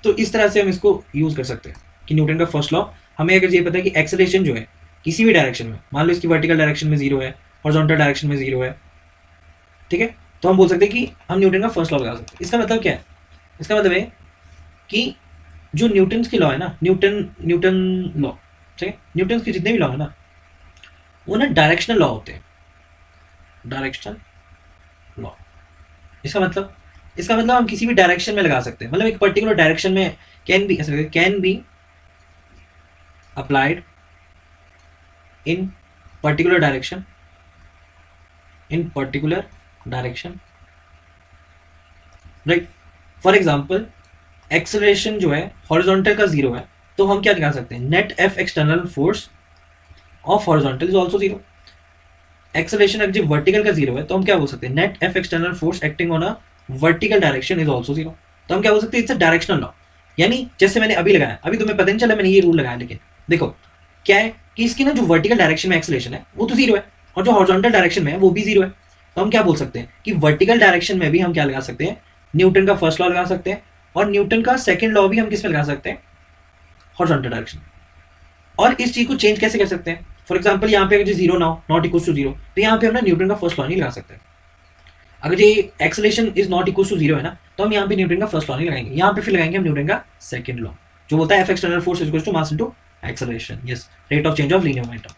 तो इस तरह से हम इसको यूज कर सकते हैं कि न्यूटन का फर्स्ट लॉ, हमें अगर ये पता है कि एक्सेलेरेशन जो है किसी भी डायरेक्शन में, मान लो इसकी वर्टिकल डायरेक्शन में जीरो है, हॉरिजॉन्टल डायरेक्शन में जीरो है, ठीक है, तो हम बोल सकते हैं कि हम न्यूटन का फर्स्ट लॉ लगा सकते हैं। इसका मतलब क्या है, इसका मतलब है कि जो न्यूटन की लॉ है ना, न्यूटन लॉ, ठीक है, न्यूटन के जितने भी लॉ है ना वो ना डायरेक्शनल लॉ होते हैं, डायरेक्शनल लॉ। इसका मतलब हम किसी भी डायरेक्शन में लगा सकते हैं, मतलब एक पर्टिकुलर डायरेक्शन में can be applied in particular direction, right. For example acceleration जो है हॉरिजॉन्टल का जीरो है, तो हम क्या निकाल सकते हैं, net F external force of horizontal is also zero. Acceleration अगर जो वर्टिकल का जीरो है तो हम क्या बोल सकते हैं, net F external force acting on a vertical direction is also zero. तो हम क्या बोल सकते हैं, इट्स अ डायरेक्शनल लॉ। यानी जैसे मैंने अभी लगाया, अभी तुम्हें पता नहीं चला मैंने ये रूल लगाया, लेकिन देखो क्या है कि इसकी ना जो वर्टिकल डायरेक्शन में एक्सेलरेशन है वो तो जीरो है, और जो हॉरिजॉन्टल डायरेक्शन में है वो भी जीरो है। तो हम क्या बोल सकते हैं कि वर्टिकल डायरेक्शन में भी हम क्या लगा सकते हैं, न्यूटन का फर्स्ट लॉ लगा सकते हैं, और न्यूटन का सेकंड लॉ भी हम किस में लगा सकते हैं, हॉरिजॉन्टल डायरेक्शन। और इस चीज को चेंज कैसे कर सकते हैं, फॉर एग्जाम्पल यहाँ पे अगर जीरो ना हो, नॉट इक्वल टू जीरो, तो यहाँ पे हम ना न्यूटन का फर्स्ट लॉ नहीं लगा सकते। अगर ये acceleration is not equal to zero है ना, तो हम यहाँ पे न्यूटन का फर्स्ट लॉ नहीं लगाएंगे, यहाँ पे फिर लगाएंगे हम न्यूटन का सेकंड लॉ, जो बोलता है F external force is equal to mass into acceleration, yes, rate of change of linear momentum,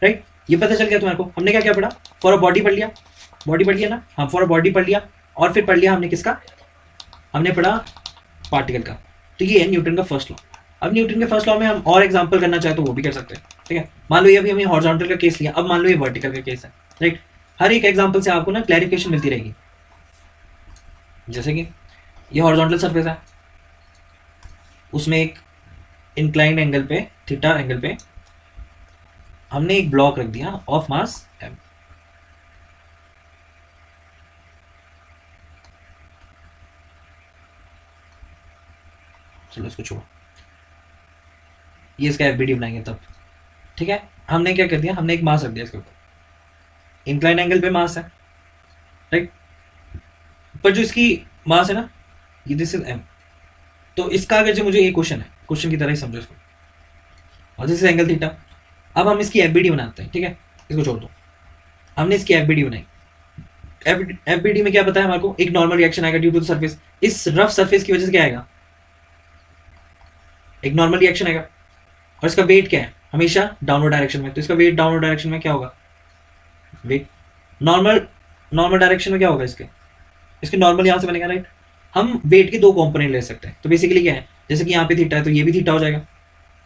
right. ये पता चल गया तुम्हारे को। हमने क्या क्या पढ़ा, फॉर अ बॉडी पढ़ लिया, बॉडी पढ़ लिया ना, हाँ फॉर अ बॉडी पढ़ लिया, और फिर पढ़ लिया हमने किसका, हमने पढ़ा पार्टिकल का। तो ये है न्यूटन का फर्स्ट लॉ। अब न्यूटन के फर्स्ट लॉ में हम और एग्जांपल करना चाहे तो वो भी कर सकते हैं, ठीक है। मान लो ये अभी हमने हॉरिजॉन्टल का केस लिया, अब मान लो ये वर्टिकल का केस है, राइट। हर एक एग्जांपल से आपको ना क्लैरिफिकेशन मिलती रहेगी। जैसे कि ये हॉरिजॉन्टल सरफेस है, उसमें एक इंक्लाइंड एंगल पे, थीटा एंगल पे हमने एक ब्लॉक रख दिया ऑफ मास m। चलो इसको छोड़ो, ये इसका एफबीडी बनाएंगे तब, ठीक है। हमने क्या कर दिया, हमने एक मास रख दिया इसके ऊपर, इंक्लाइन एंगल पे मास है, राइट। पर जो इसकी मास है ना, ये दिस इज m। तो इसका अगर जो मुझे ये क्वेश्चन है, क्वेश्चन की तरह ही समझो इसको, और दिस इज एंगल थीटा। अब हम इसकी एफबीडी बनाते हैं, ठीक है, इसको छोड़ दो। हमने इसकी एफबीडी बनाई, एफबीडी में क्या पता है हमारे को, एक नॉर्मल रिएक्शन आएगा ड्यू टू द सरफेस। इस रफ सरफेस की वजह से क्या आएगा, एक नॉर्मल रिएक्शन आएगा, और इसका वेट क्या है, हमेशा डाउनवर्ड डायरेक्शन में। तो इसका वेट डाउनवर्ड डायरेक्शन में क्या होगा, वेट नॉर्मल डायरेक्शन में क्या होगा, इसके नॉर्मल यहाँ से बनेगा, राइट। हम वेट के दो कंपोनेंट ले सकते हैं, तो बेसिकली क्या है, जैसे कि यहाँ पे थीटा है तो ये भी थीटा हो जाएगा,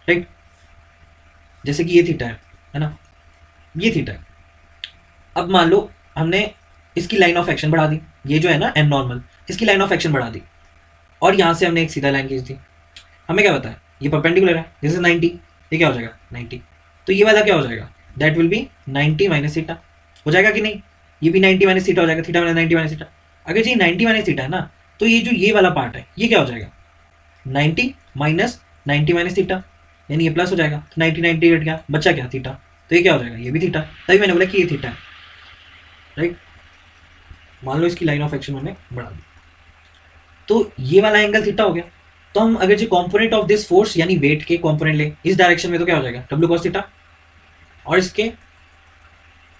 राइट। जैसे कि ये थीटा है ना, ये थीटा है। अब मान लो हमने इसकी लाइन ऑफ एक्शन बढ़ा दी, ये जो है ना एन नॉर्मल, इसकी लाइन ऑफ एक्शन बढ़ा दी, और यहाँ से हमने एक सीधा लाइन खींच दी। हमें क्या पता है, ये परपेंडिकुलर है, जैसे 90, ये क्या हो जाएगा 90। तो ये वाला क्या हो जाएगा, that will be 90 minus theta, हो जाएगा कि नहीं, ये भी 90 माइनस थीटा हो जाएगा, थीटा माइनस 90 माइनस थीटा। अगर ये 90 माइनस थीटा है ना, तो ये जो ये वाला पार्ट है ये क्या हो जाएगा, 90 माइनस 90 माइनस थीटा, यानी ये प्लस हो जाएगा, 90 90 कट गया, बच्चा क्या थीटा, तो ये क्या हो जाएगा, ये भी थीटा। तभी मैंने बोला कि ये थीटा है, राइट। मान लो इसकी लाइन ऑफ एक्शन हमने बढ़ा दी, तो ये वाला एंगल थीटा हो गया। तो हम अगर जो कंपोनेंट ऑफ दिस फोर्स यानी वेट के कंपोनेंट ले इस डायरेक्शन में, तो क्या हो जाएगा, डब्ल्यू कॉस थीटा, और इसके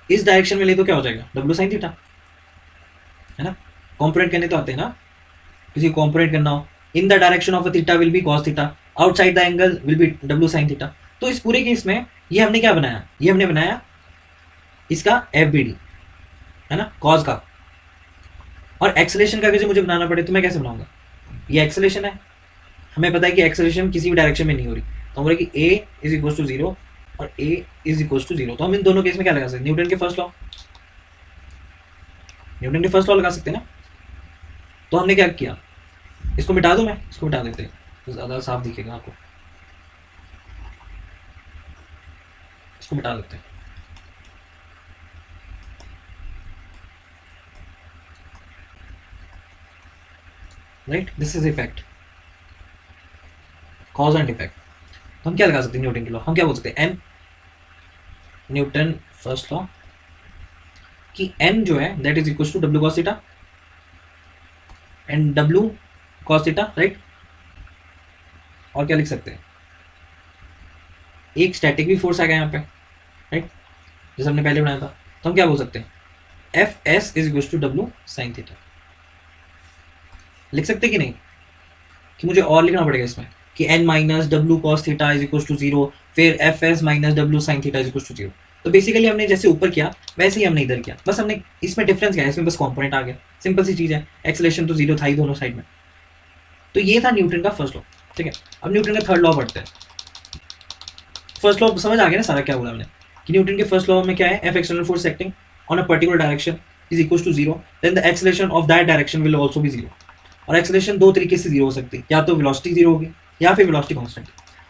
इस डायरेक्शन में ले तो क्या हो जाएगा, डब्ल्यू साइन थीटा, है ना। कॉम्पोनेंट करने तो आते हैं ना, किसी को कॉम्पोनेंट करना हो, in the direction of a theta will be cos theta, outside the angle will be W sine theta. तो इस पूरे केस में ये हमने क्या बनाया, ये हमने बनाया इसका एफ बी डी, है ना, कॉस का। और एक्सेलेरेशन का अगर मुझे बनाना पड़े तो मैं कैसे बनाऊंगा, ये एक्सेलेरेशन है, हमें पता है कि एक्सेलेरेशन किसी भी डायरेक्शन में नहीं हो रही, तो हम बोले कि ए इज इक्वल टू जीरो और ए इज इक्वल टू जीरो। तो हम इन दोनों केस में क्या लगा सकते हैं, न्यूटन के फर्स्ट लॉ, न्यूटन के फर्स्ट लॉ लगा सकते हैं ना। तो हमने क्या किया, इसको मिटा दूं, मैं इसको मिटा देते हैं तो ज़्यादा साफ दिखेगा आपको, इसको मिटा देते हैं। Right, this is effect, cause and effect. तो हम क्या लगा सकते हैं न्यूटन के लॉ, हम क्या बोल सकते हैं, एन न्यूटन फर्स्ट लॉ कि एन जो है that is equal to W cos theta and W cos theta, right. और क्या लिख सकते हैं, एक स्टैटिक भी फोर्स आएगा यहाँ पे, राइट, जैसे हमने पहले बनाया था। तो हम क्या बोल सकते हैं, F S is equal to W sine theta. लिख सकते कि नहीं, कि मुझे और लिखना पड़ेगा इसमें कि N minus W cos theta is equal to zero, फिर F S minus W sine theta is equal to zero. तो बेसिकली हमने जैसे ऊपर किया वैसे ही हमने इधर किया, बस हमने इसमें डिफरेंस क्या है, इसमें बस कॉम्पोनेंट आ गया, सिंपल सी चीज़ है, एक्सेलेरेशन तो जीरो था ही दोनों साइड में। तो ये था न्यूटन का फर्स्ट लॉ, ठीक है। अब न्यूटन का थर्ड लॉ पढ़ते हैं। फर्स्ट लॉ समझ आ गया ना सारा क्या बोला मैंने, कि न्यूटन के फर्स्ट लॉ में क्या है, F external force acting on a particular direction is equal to zero, then the acceleration of that direction will also be zero. और एक्सेलरेशन दो तरीके से जीरो हो सकती है, या तो वेलोसिटी जीरो होगी या फिर वेलोसिटी कांस्टेंट,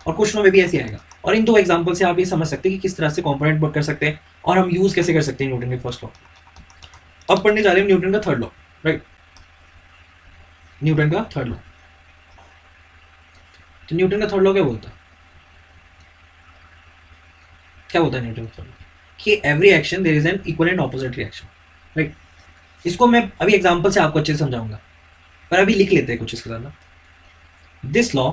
और क्वेश्चनों में भी ऐसे आएगा। और इन दो एग्जांपल से आप ये समझ सकते हैं कि किस तरह से कंपोनेंट वर्क कर सकते हैं और हम यूज कैसे कर सकते हैं न्यूटन के फर्स्ट लॉ। अब पढ़ने जा रहे हैं न्यूटन का थर्ड लॉ, राइट, न्यूटन का थर्ड लॉ। तो न्यूटन का थर्ड लॉ क्या बोलता है, क्या बोलता है न्यूटन का थर्ड लॉ, कि every action there is an equal and opposite reaction, right. इसको मैं अभी एग्जांपल से आपको अच्छे से समझाऊंगा, पर अभी लिख लेते हैं कुछ इसके साथ। This law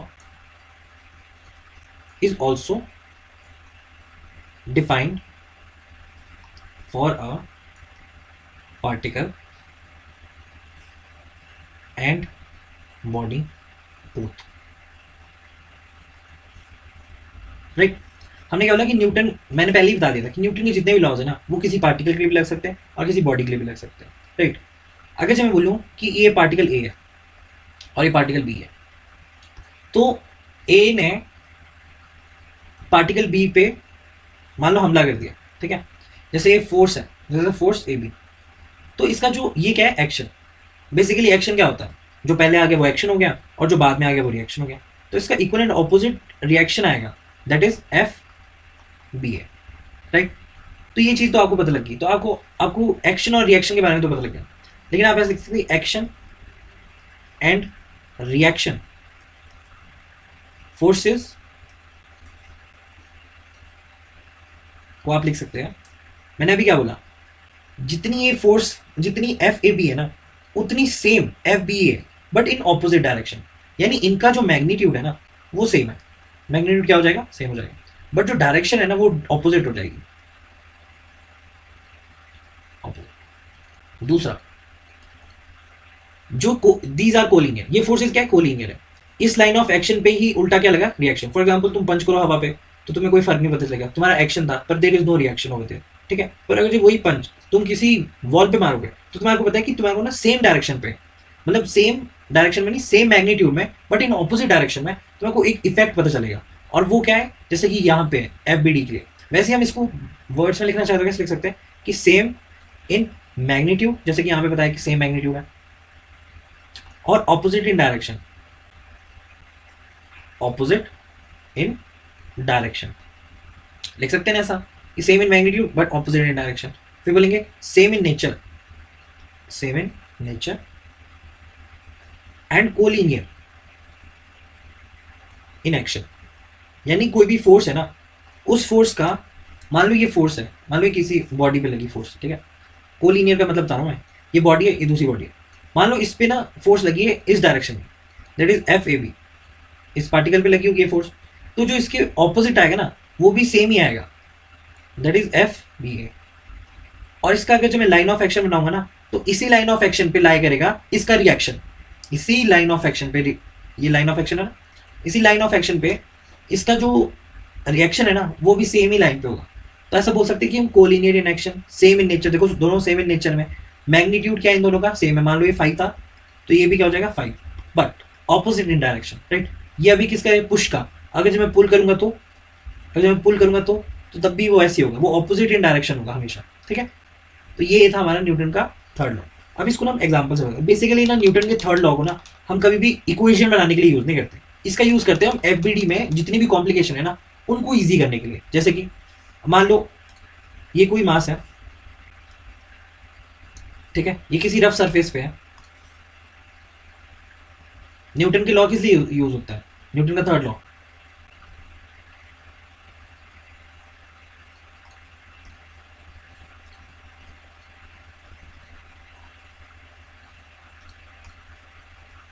is also defined for a particle and body both, right. हमने क्या बोला कि न्यूटन, मैंने पहले ही बता दिया था कि न्यूटन के जितने भी लॉज है ना वो किसी पार्टिकल के लिए भी लग सकते हैं और किसी बॉडी के लिए भी लग सकते हैं, राइट। अगर जब मैं बोलूँ कि ये पार्टिकल ए है और ये पार्टिकल बी है, तो ए ने पार्टिकल बी पे मान लो हमला कर दिया, ठीक है, जैसे ये फोर्स है, जैसे फोर्स ए बी, तो इसका जो ये क्या है, एक्शन। बेसिकली एक्शन क्या होता है, जो पहले आ गया वो एक्शन हो गया और जो बाद में आ गया वो रिएक्शन हो गया। तो इसका इक्वल एंड ऑपोजिट रिएक्शन आएगा, that is F B A, right. तो ये चीज़ तो आपको पता लगी, तो आपको आपको एक्शन और रिएक्शन के बारे में तो पता लग गया। लेकिन आप ऐसे लिख सकते हैं एक्शन एंड रिएक्शन फोर्सेस को आप लिख सकते हैं। मैंने अभी क्या बोला, जितनी ये फोर्स, जितनी एफ ए बी है ना, उतनी same F B A but in opposite direction, यानी इनका जो मैग्नीट्यूड है ना वो सेम है, मैग्नीट्यूड क्या हो जाएगा, सेम हो जाएगा, बट जो डायरेक्शन है ना वो ऑपोजिट हो जाएगी। दूसरा, जो दीज आर कोलिनियर, ये फोर्सेस क्या है, कोलिनियर है। इस लाइन ऑफ एक्शन पे ही उल्टा क्या लगा, रिएक्शन। फॉर एग्जांपल तुम पंच करो हवा पे तो तुम्हें कोई फर्क नहीं पता चलेगा, तुम्हारा एक्शन था पर there is no reaction over there, ठीक है। पर अगर वही पंच तुम किसी वॉल पे मारोगे तो तुम्हारे को पता है कि तुम्हारे को ना सेम डायरेक्शन पे, मतलब सेम डायरेक्शन में नहीं, सेम मैग्नीट्यूड में बट इन ऑपोजिट डायरेक्शन में तुम्हारे को एक इफेक्ट पता चलेगा। और वो क्या है, जैसे कि यहाँ पे एफ बी डी के लिए, वैसे हम इसको वर्ड्स में लिखना चाहते हैं, कैसे लिख सकते हैं कि सेम इन मैग्नीट्यूड, जैसे कि यहाँ पे बताया कि सेम मैग्नीट्यूड है, और opposite in direction, opposite in direction लिख सकते हैं ऐसा कि same in magnitude but opposite in direction. फिर बोलेंगे same in nature, same in nature and collinear in action. यानी कोई भी फोर्स है ना, उस फोर्स का, मान लो ये फोर्स है, मान लो किसी बॉडी पे लगी फोर्स, ठीक है। कोलिनियर का मतलब बता रहा हूं मैं, ये बॉडी है, ये दूसरी बॉडी है, मान लो इस पे ना फोर्स लगी है इस डायरेक्शन में, that is F A B, इस पार्टिकल पे लगी होगी ये फोर्स, तो जो इसके ऑपोजिट आएगा ना वो भी सेम ही आएगा, दैट इज एफ बी ए। और इसका अगर जो मैं लाइन ऑफ एक्शन बनाऊंगा ना, तो इसी लाइन ऑफ एक्शन पे लाई करेगा इसका रिएक्शन, इसी लाइन ऑफ एक्शन पे, ये लाइन ऑफ एक्शन है ना, इसी लाइन ऑफ एक्शन पे इसका जो रिएक्शन है ना वो भी सेम ही लाइन पे होगा। तो ऐसा बोल सकते हैं कि हम collinear in action, same in nature. देखो दोनों सेम इन नेचर में, मैग्नीट्यूड क्या इन दोनों का सेम है, मान लो ये 5 था तो ये भी क्या हो जाएगा 5, but opposite in direction, right. ये अभी किसका है, पुश का। अगर जब मैं पुल करूंगा तो, अगर जब मैं पुल करूंगा तो तब भी वो ऐसे होगा, वो ऑपोजिट इन डायरेक्शन होगा हमेशा, ठीक है। तो ये था हमारा न्यूटन का थर्ड लॉ। अब इसको ना हम एग्जाम्पल से, बेसिकली ना न्यूटन के थर्ड लॉ को ना हम कभी भी इक्वेशन बनाने के लिए यूज नहीं करते, इसका यूज करते हैं हम एफबीडी में जितनी भी कॉम्प्लिकेशन है ना उनको ईजी करने के लिए। जैसे कि मान लो ये कोई मास है, ठीक है, ये किसी रफ सरफेस पे है, न्यूटन के लॉ किस लिए यूज होता है, न्यूटन का थर्ड लॉ,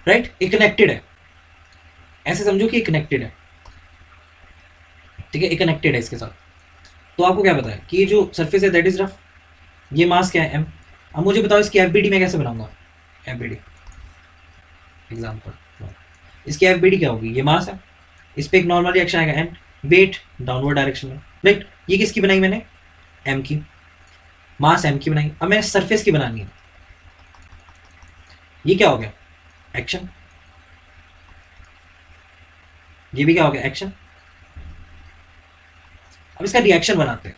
राइट, ये कनेक्टेड है, ऐसे समझो कि ये कनेक्टेड है, ठीक है, ये कनेक्टेड है इसके साथ। तो आपको क्या पता है कि ये जो सरफेस है दैट इज रफ, ये मास क्या है m। अब मुझे बताओ इसकी एफबीडी मैं कैसे बनाऊंगा, एफबीडी एग्जांपल, इसकी एफबीडी क्या होगी, ये मास है, इस पे एक नॉर्मल रिएक्शन आएगा एंड वेट डाउनवर्ड डायरेक्शन में, राइट। ये किसकी बनाई मैंने, m की, मास m की बनाई। अब मैंने सरफेस की बनानी है, ये क्या हो गया, एक्शन, ये भी क्या हो गया, एक्शन। अब इसका रिएक्शन बनाते हैं,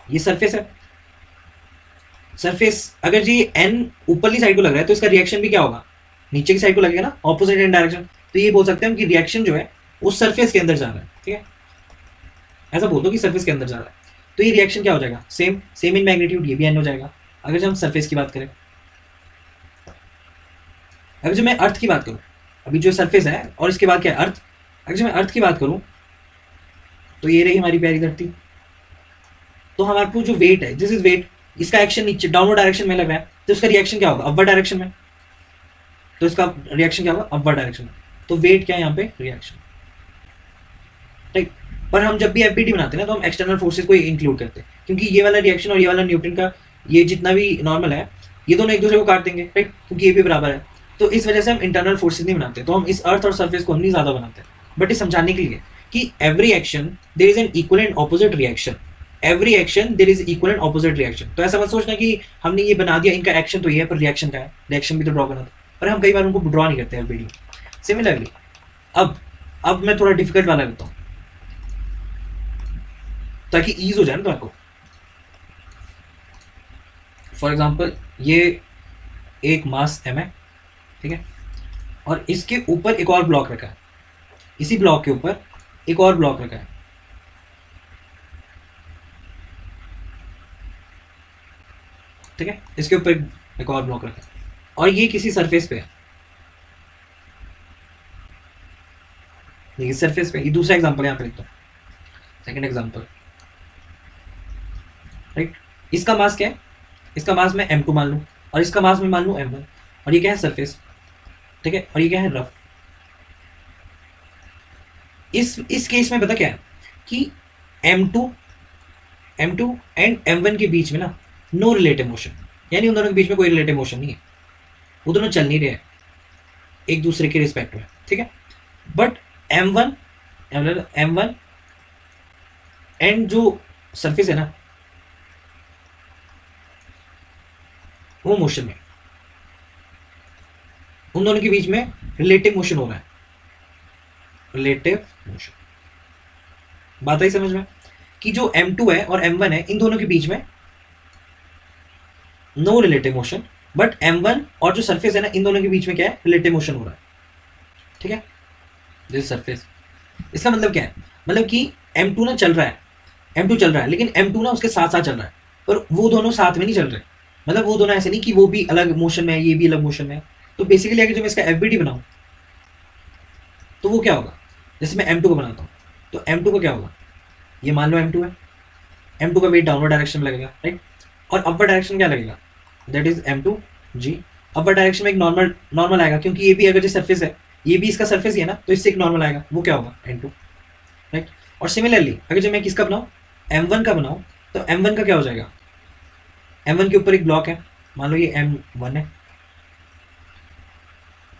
ये सरफेस है, सरफेस अगर जी एन ऊपरली साइड को लग रहा है तो इसका रिएक्शन भी क्या होगा, नीचे की साइड को लगेगा ना, ऑपोजिट इन डायरेक्शन। तो ये बोल सकते हैं हम कि रिएक्शन जो है उस सरफेस के अंदर जा रहा है, ठीक है, ऐसा बोल दो कि सरफेस के अंदर जा रहा है। तो ये रिएक्शन क्या हो जाएगा, सेम सेम इन मैग्नीट्यूड, ये भी एन हो जाएगा। अगर जब हम सरफेस की बात करें, अगर जो मैं अर्थ की बात करूं, अभी जो सरफेस है और इसके बाद क्या है अर्थ, अगर जो मैं अर्थ की बात करूं तो ये रही हमारी प्यारी धरती। तो हमारे पास जो वेट है, दिस इज वेट, इसका एक्शन नीचे डाउनवर्ड डायरेक्शन में लग रहा है, तो इसका रिएक्शन क्या होगा, अपवर्ड डायरेक्शन में। तो इसका रिएक्शन क्या होगा, अपवर्ड डायरेक्शन में। तो वेट क्या है यहाँ पे, रिएक्शन, राइट। पर हम जब भी एफबीडी बनाते हैं ना तो हम एक्सटर्नल फोर्सेस को इंक्लूड करते हैं, क्योंकि ये वाला रिएक्शन और ये वाला न्यूटन का ये जितना भी नॉर्मल है ये दोनों एक दूसरे को काट देंगे, राइट, क्योंकि ये भी बराबर है। तो इस वजह से हम इंटरनल फोर्सेस नहीं बनाते, तो हम इस अर्थ और सरफेस को हम नहीं ज्यादा बनाते। बट ये समझाने के लिए कि every action there is an equal and opposite reaction, every action there is equal and opposite reaction. तो ऐसा मत सोचना कि हमने ये बना दिया, इनका एक्शन तो ये है पर रिएक्शन का है, रिएक्शन भी तो ड्रॉ करना था, पर हम कई बार उनको ड्रॉ नहीं करते एफबीडी। सिमिलरली अब मैं थोड़ा डिफिकल्ट वाला करता हूँ ताकि ईज हो जाए ना तो आपको। फॉर एग्जाम्पल ये एक मास m है, ठीक है, और इसके ऊपर एक और ब्लॉक रखा है, इसी ब्लॉक के ऊपर एक और ब्लॉक रखा है, ठीक है, इसके ऊपर एक और ब्लॉक रखा है और ये किसी सरफेस पे है, देखिए सरफेस पे। ये दूसरा एग्जांपल यहाँ पे लिखता हूँ, सेकंड एग्जांपल, राइट। इसका मास क्या है, इसका मास मैं m2 मान लूँ और इसका मास मैं मान लूँ m1, और ये क्या है सरफेस, ठीक है, और ये क्या है रफ। इस केस में पता क्या है कि m2 एंड m1 के बीच में ना नो रिलेटिव मोशन, यानी उन दोनों के बीच में कोई रिलेटिव मोशन नहीं है, वो दोनों चल नहीं रहे हैं एक दूसरे के रिस्पेक्ट में, ठीक है। बट m1 एंड जो सरफेस है ना वो मोशन में, उन दोनों के बीच में रिलेटिव मोशन हो रहा है, रिलेटिव मोशन। बात आई समझ में कि जो m2 है और m1 है इन दोनों के बीच में no relative motion, but m1 और जो सरफेस है ना इन दोनों के बीच में क्या है, रिलेटिव मोशन हो रहा है, ठीक है, दिस सरफेस। इसका मतलब क्या है, मतलब कि m2 ना चल रहा है, m2 चल रहा है, लेकिन m2 ना उसके साथ साथ चल रहा है, पर वो दोनों साथ में नहीं चल रहे, मतलब वो दोनों ऐसे नहीं कि वो भी अलग मोशन में है ये भी अलग मोशन में है। तो बेसिकली अगर जब मैं इसका एफबीडी बनाऊं तो वो क्या होगा, जैसे मैं m2 को बनाता हूँ तो m2 का क्या होगा, ये मान लो m2 है, m2 का वेट डाउनवर्ड डायरेक्शन में लगेगा, राइट, और अपवर्ड डायरेक्शन क्या लगेगा, that is m2 g। Upward direction में एक नॉर्मल आएगा, क्योंकि ये भी अगर जो सरफेस है ये भी इसका सरफेस ही है ना, तो इससे एक नॉर्मल आएगा, वो क्या होगा n2, राइट। और सिमिलरली अगर जब मैं किसका बनाऊँ m1 का बनाऊँ तो m1 का क्या हो जाएगा, M1 के ऊपर एक ब्लॉक है, मान लो ये M1 है,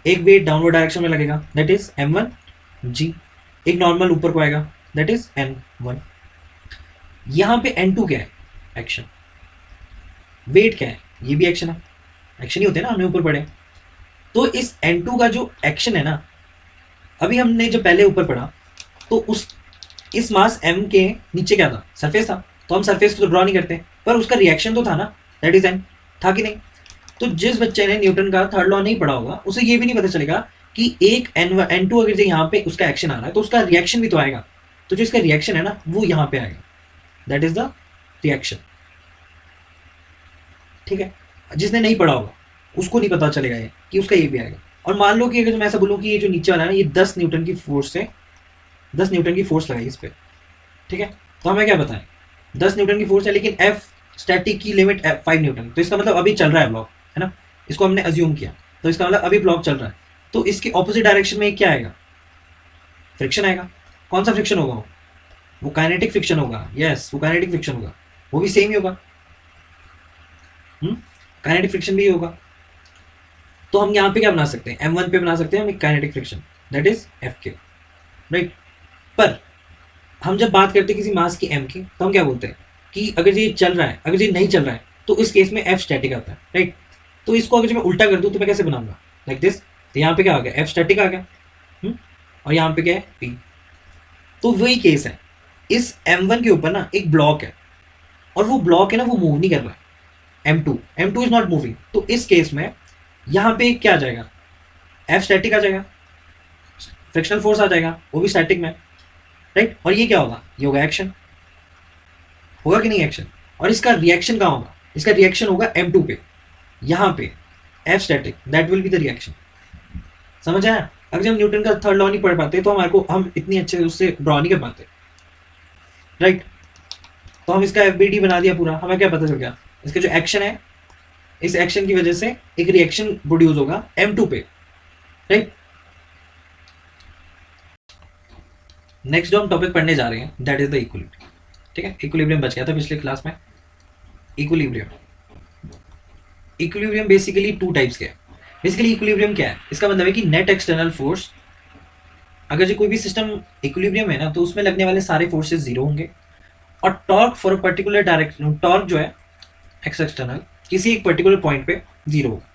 एक वेट डाउनवर्ड डायरेक्शन में लगेगा दैट इज M1G, एक नॉर्मल ऊपर को आएगा दैट इज N1। यहां पे N2 क्या है, एक्शन। वेट क्या है, ये भी एक्शन है, एक्शन ही होते हैं ना, हमने ऊपर पढ़े। तो इस N2 का जो एक्शन है ना, अभी हमने जो पहले ऊपर पढ़ा, तो उस इस मास M के नीचे क्या था, सरफेस था, तो हम सरफेस को तो ड्रॉ नहीं करते, पर उसका रिएक्शन तो था ना, दैट इज N, था कि नहीं। तो जिस बच्चे ने न्यूटन का थर्ड लॉ नहीं पढ़ा होगा उसे ये भी नहीं पता चलेगा कि एक N2 अगर जो यहाँ पे उसका एक्शन आ रहा है तो उसका रिएक्शन भी तो आएगा, तो जो इसका रिएक्शन है ना वो यहाँ पे आएगा, दैट इज द रिएक्शन। ठीक है, जिसने नहीं पढ़ा होगा उसको नहीं पता चलेगा ये कि उसका ये भी आएगा। और मान लो कि अगर मैं ऐसा बोलूँ कि ये जो नीचे वाला है ना, ये 10 न्यूटन की फोर्स से 10 न्यूटन की फोर्स लगाई इस पर, ठीक है, तो हमें क्या बताएं 10 न्यूटन की फोर्स है, लेकिन एफ स्टैटिक की लिमिट 5 न्यूटन, तो इसका मतलब अभी चल रहा है ब्लॉक, है ना, इसको हमने अज्यूम किया, तो इसका मतलब अभी ब्लॉक चल रहा है, तो इसके ऑपोजिट डायरेक्शन में क्या आएगा, फ्रिक्शन आएगा। कौन सा फ्रिक्शन होगा, वो काइनेटिक फ्रिक्शन होगा, यस वो काइनेटिक फ्रिक्शन होगा, वो भी सेम ही होगा, काइनेटिक फ्रिक्शन भी होगा। तो हम यहाँ पे क्या बना सकते हैं, M1 पे बना सकते हैं हम एक kinetic friction that is Fk, right. पर हम जब बात करते हैं किसी मास की M की, तो हम क्या बोलते हैं कि अगर ये चल रहा है, अगर ये नहीं चल रहा है तो इस केस में F स्टैटिक आता है, राइट। तो इसको अगर मैं उल्टा कर दूं तो मैं कैसे बनाऊंगा, लाइक दिस, तो यहाँ पे क्या आ गया, F स्टैटिक आ गया, और यहाँ पे क्या है P। तो वही केस है, इस M1 के ऊपर ना एक ब्लॉक है, और वो ब्लॉक है ना वो मूव नहीं कर रहा है, M2 इज नॉट मूविंग, तो इस केस में यहाँ पे क्या आ जाएगा, F स्टैटिक आ जाएगा, फ्रिक्शनल फोर्स आ जाएगा, वो भी स्टैटिक में, राइट। और ये क्या होगा, ये होगा एक्शन, होगा कि नहीं एक्शन। और इसका रिएक्शन कहाँ होगा, इसका रिएक्शन होगा M2 पे, यहाँ पे F static, that will be the reaction. समझ आया। अगर हम न्यूटन का थर्ड लॉ नहीं पढ़ पाते तो हमारे को हम इतनी अच्छे से उससे ड्रॉ नहीं कर पाते, राइट। तो हम इसका FBD बना दिया पूरा, हमें क्या पता चल गया, इसका जो एक्शन है, इस एक्शन की वजह से एक रिएक्शन प्रोड्यूस होगा M2 पे, राइट। नेक्स्ट जो हम टॉपिक पढ़ने जा रहे हैं दैट इज द इक्विलिब्रियम, ठीक है। इक्विलिब्रियम बच गया था पिछले क्लास में। Equilibrium, equilibrium basically two types के हैं। बेसिकली इक्विलिब्रियम क्या है, इसका मतलब है कि नेट एक्सटर्नल फोर्स, अगर जो कोई भी सिस्टम इक्विलिब्रियम है ना तो उसमें लगने वाले सारे फोर्सेस जीरो होंगे, और torque for a particular direction, torque जो है एक्स एक्सटर्नल किसी एक पर्टिकुलर पॉइंट पे जीरो होगा,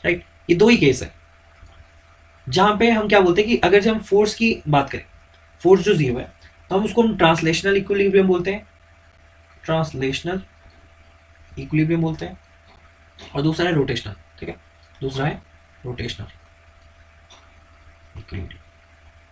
राइट। ये दो ही केस है जहां पे हम क्या बोलते हैं कि अगर जब हम फोर्स की बात करें, फोर्स जो जीरो है तो हम उसको ट्रांसलेशनल इक्विलिब्रियम बोलते हैं, ट्रांसलेशनल इक्विलिब्रियम बोलते हैं। और दूसरा है रोटेशनल, ठीक है, दूसरा है रोटेशनल इक्विलिब्रियम,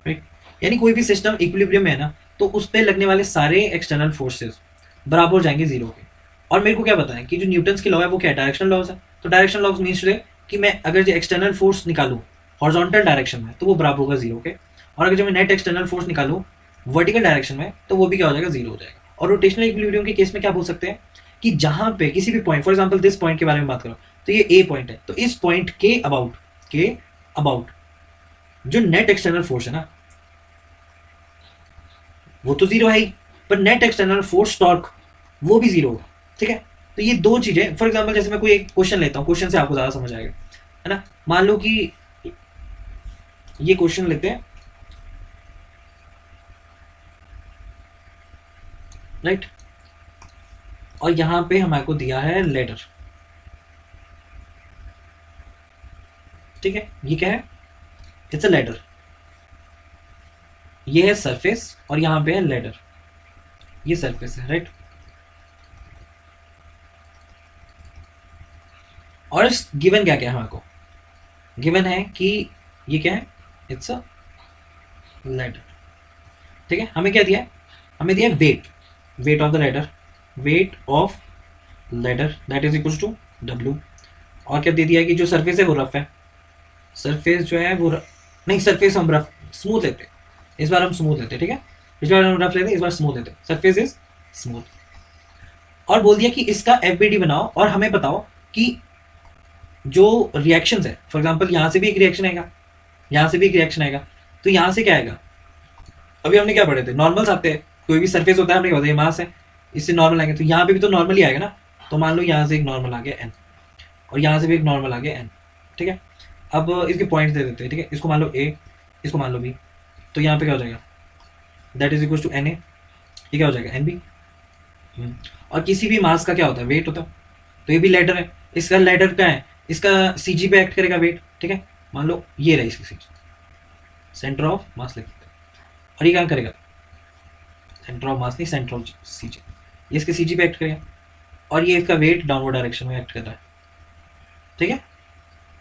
राइट। यानी कोई भी सिस्टम इक्विलिब्रियम में है ना तो उस पर लगने वाले सारे एक्सटर्नल फोर्सेस बराबर हो जाएंगे जीरो के। और मेरे को क्या पता है कि जो न्यूटन्स की लॉ है वो क्या है, डायरेक्शनल लॉज है। तो डायरेक्शनल लॉज मीन्स कि मैं अगर जो एक्सटर्नल फोर्स निकालूं हॉरिजॉन्टल डायरेक्शन में तो वो बराबर होगा जीरो के, और अगर जो मैं नेट एक्सटर्नल फोर्स निकालूं वर्टिकल डायरेक्शन में तो वो भी क्या हो जाएगा, जीरो हो जाएगा। और रोटेशनल इक्विलिब्रियम के केस में क्या बोल सकते हैं कि जहां पे किसी भी point, for example this point के बारे में बात करो तो ये ए पॉइंट है, तो इस पॉइंट के अबाउट जो नेट एक्सटर्नल फोर्स है ना वो तो जीरो है ही, पर नेट एक्सटर्नल फोर्स टॉर्क वो भी जीरो होगा, ठीक है। तो ये दो चीजें, फॉर एग्जांपल जैसे मैं कोई एक क्वेश्चन लेता हूँ, क्वेश्चन से आपको ज्यादा समझ आएगा, है ना। मान लो कि ये क्वेश्चन लेते हैं, राइट, और यहां पे हमारे को दिया है लेडर, ठीक है। ये क्या है, इट्स अ लेडर, ये है सरफेस और यहां पे है लेडर, ये सरफेस है, राइट। और गिवन क्या क्या है हमारे को, गिवन है कि ये क्या है, इट्स अ लेडर, ठीक है। हमें क्या दिया है, हमें दिया है weight of the ladder, weight of ladder that is equal to W। और क्या दे दिया है कि जो सरफेस है वो रफ है, सरफेस जो है वो नहीं, सरफेस हम रफ स्मूथ लेते हैं, इस बार हम स्मूथ लेते हैं, ठीक है। पिछले बार हम रफ लेते हैं, इस बार स्मूथ लेते हैं, सरफेस इज स्मूथ। और बोल दिया कि इसका FBD बनाओ और हमें बताओ कि जो रिएक्शंस है, फॉर एग्जांपल यहाँ से भी एक रिएक्शन आएगा, यहाँ से भी एक रिएक्शन आएगा, तो यहाँ से क्या आएगा, अभी हमने क्या पढ़े थे, नॉर्मल्स आते हैं, कोई भी सरफेस होता है हमने क्या बोलते हैं मास है, इससे नॉर्मल आएंगे, तो यहाँ पे भी तो नॉर्मल ही आएगा ना, तो मान लो यहाँ से एक नॉर्मल आ गया एन, और यहाँ से भी एक नॉर्मल आ गया एन, ठीक है। अब इसके पॉइंट्स दे देते हैं, ठीक है। इसको मान लो ए, इसको मान लो बी, तो यहाँ पे क्या हो जाएगा, that is equal to N A, ये क्या हो जाएगा एन बी। और किसी भी मास का क्या होता है, वेट होता है। तो ये भी लेटर है, इसका लेटर क्या है, इसका सी जी पे एक्ट करेगा वेट, ठीक है। मान लो ये रहा इसकी सी जी, सेंटर ऑफ मास लिख देते हैं। और ये क्या करेगा, सेंटर ऑफ मास नहीं, सेंटर ऑफ सी जी, ये इसके सी जी पे एक्ट करेगा, और ये इसका वेट डाउनवर्ड डायरेक्शन में एक्ट कर रहा है, ठीक है।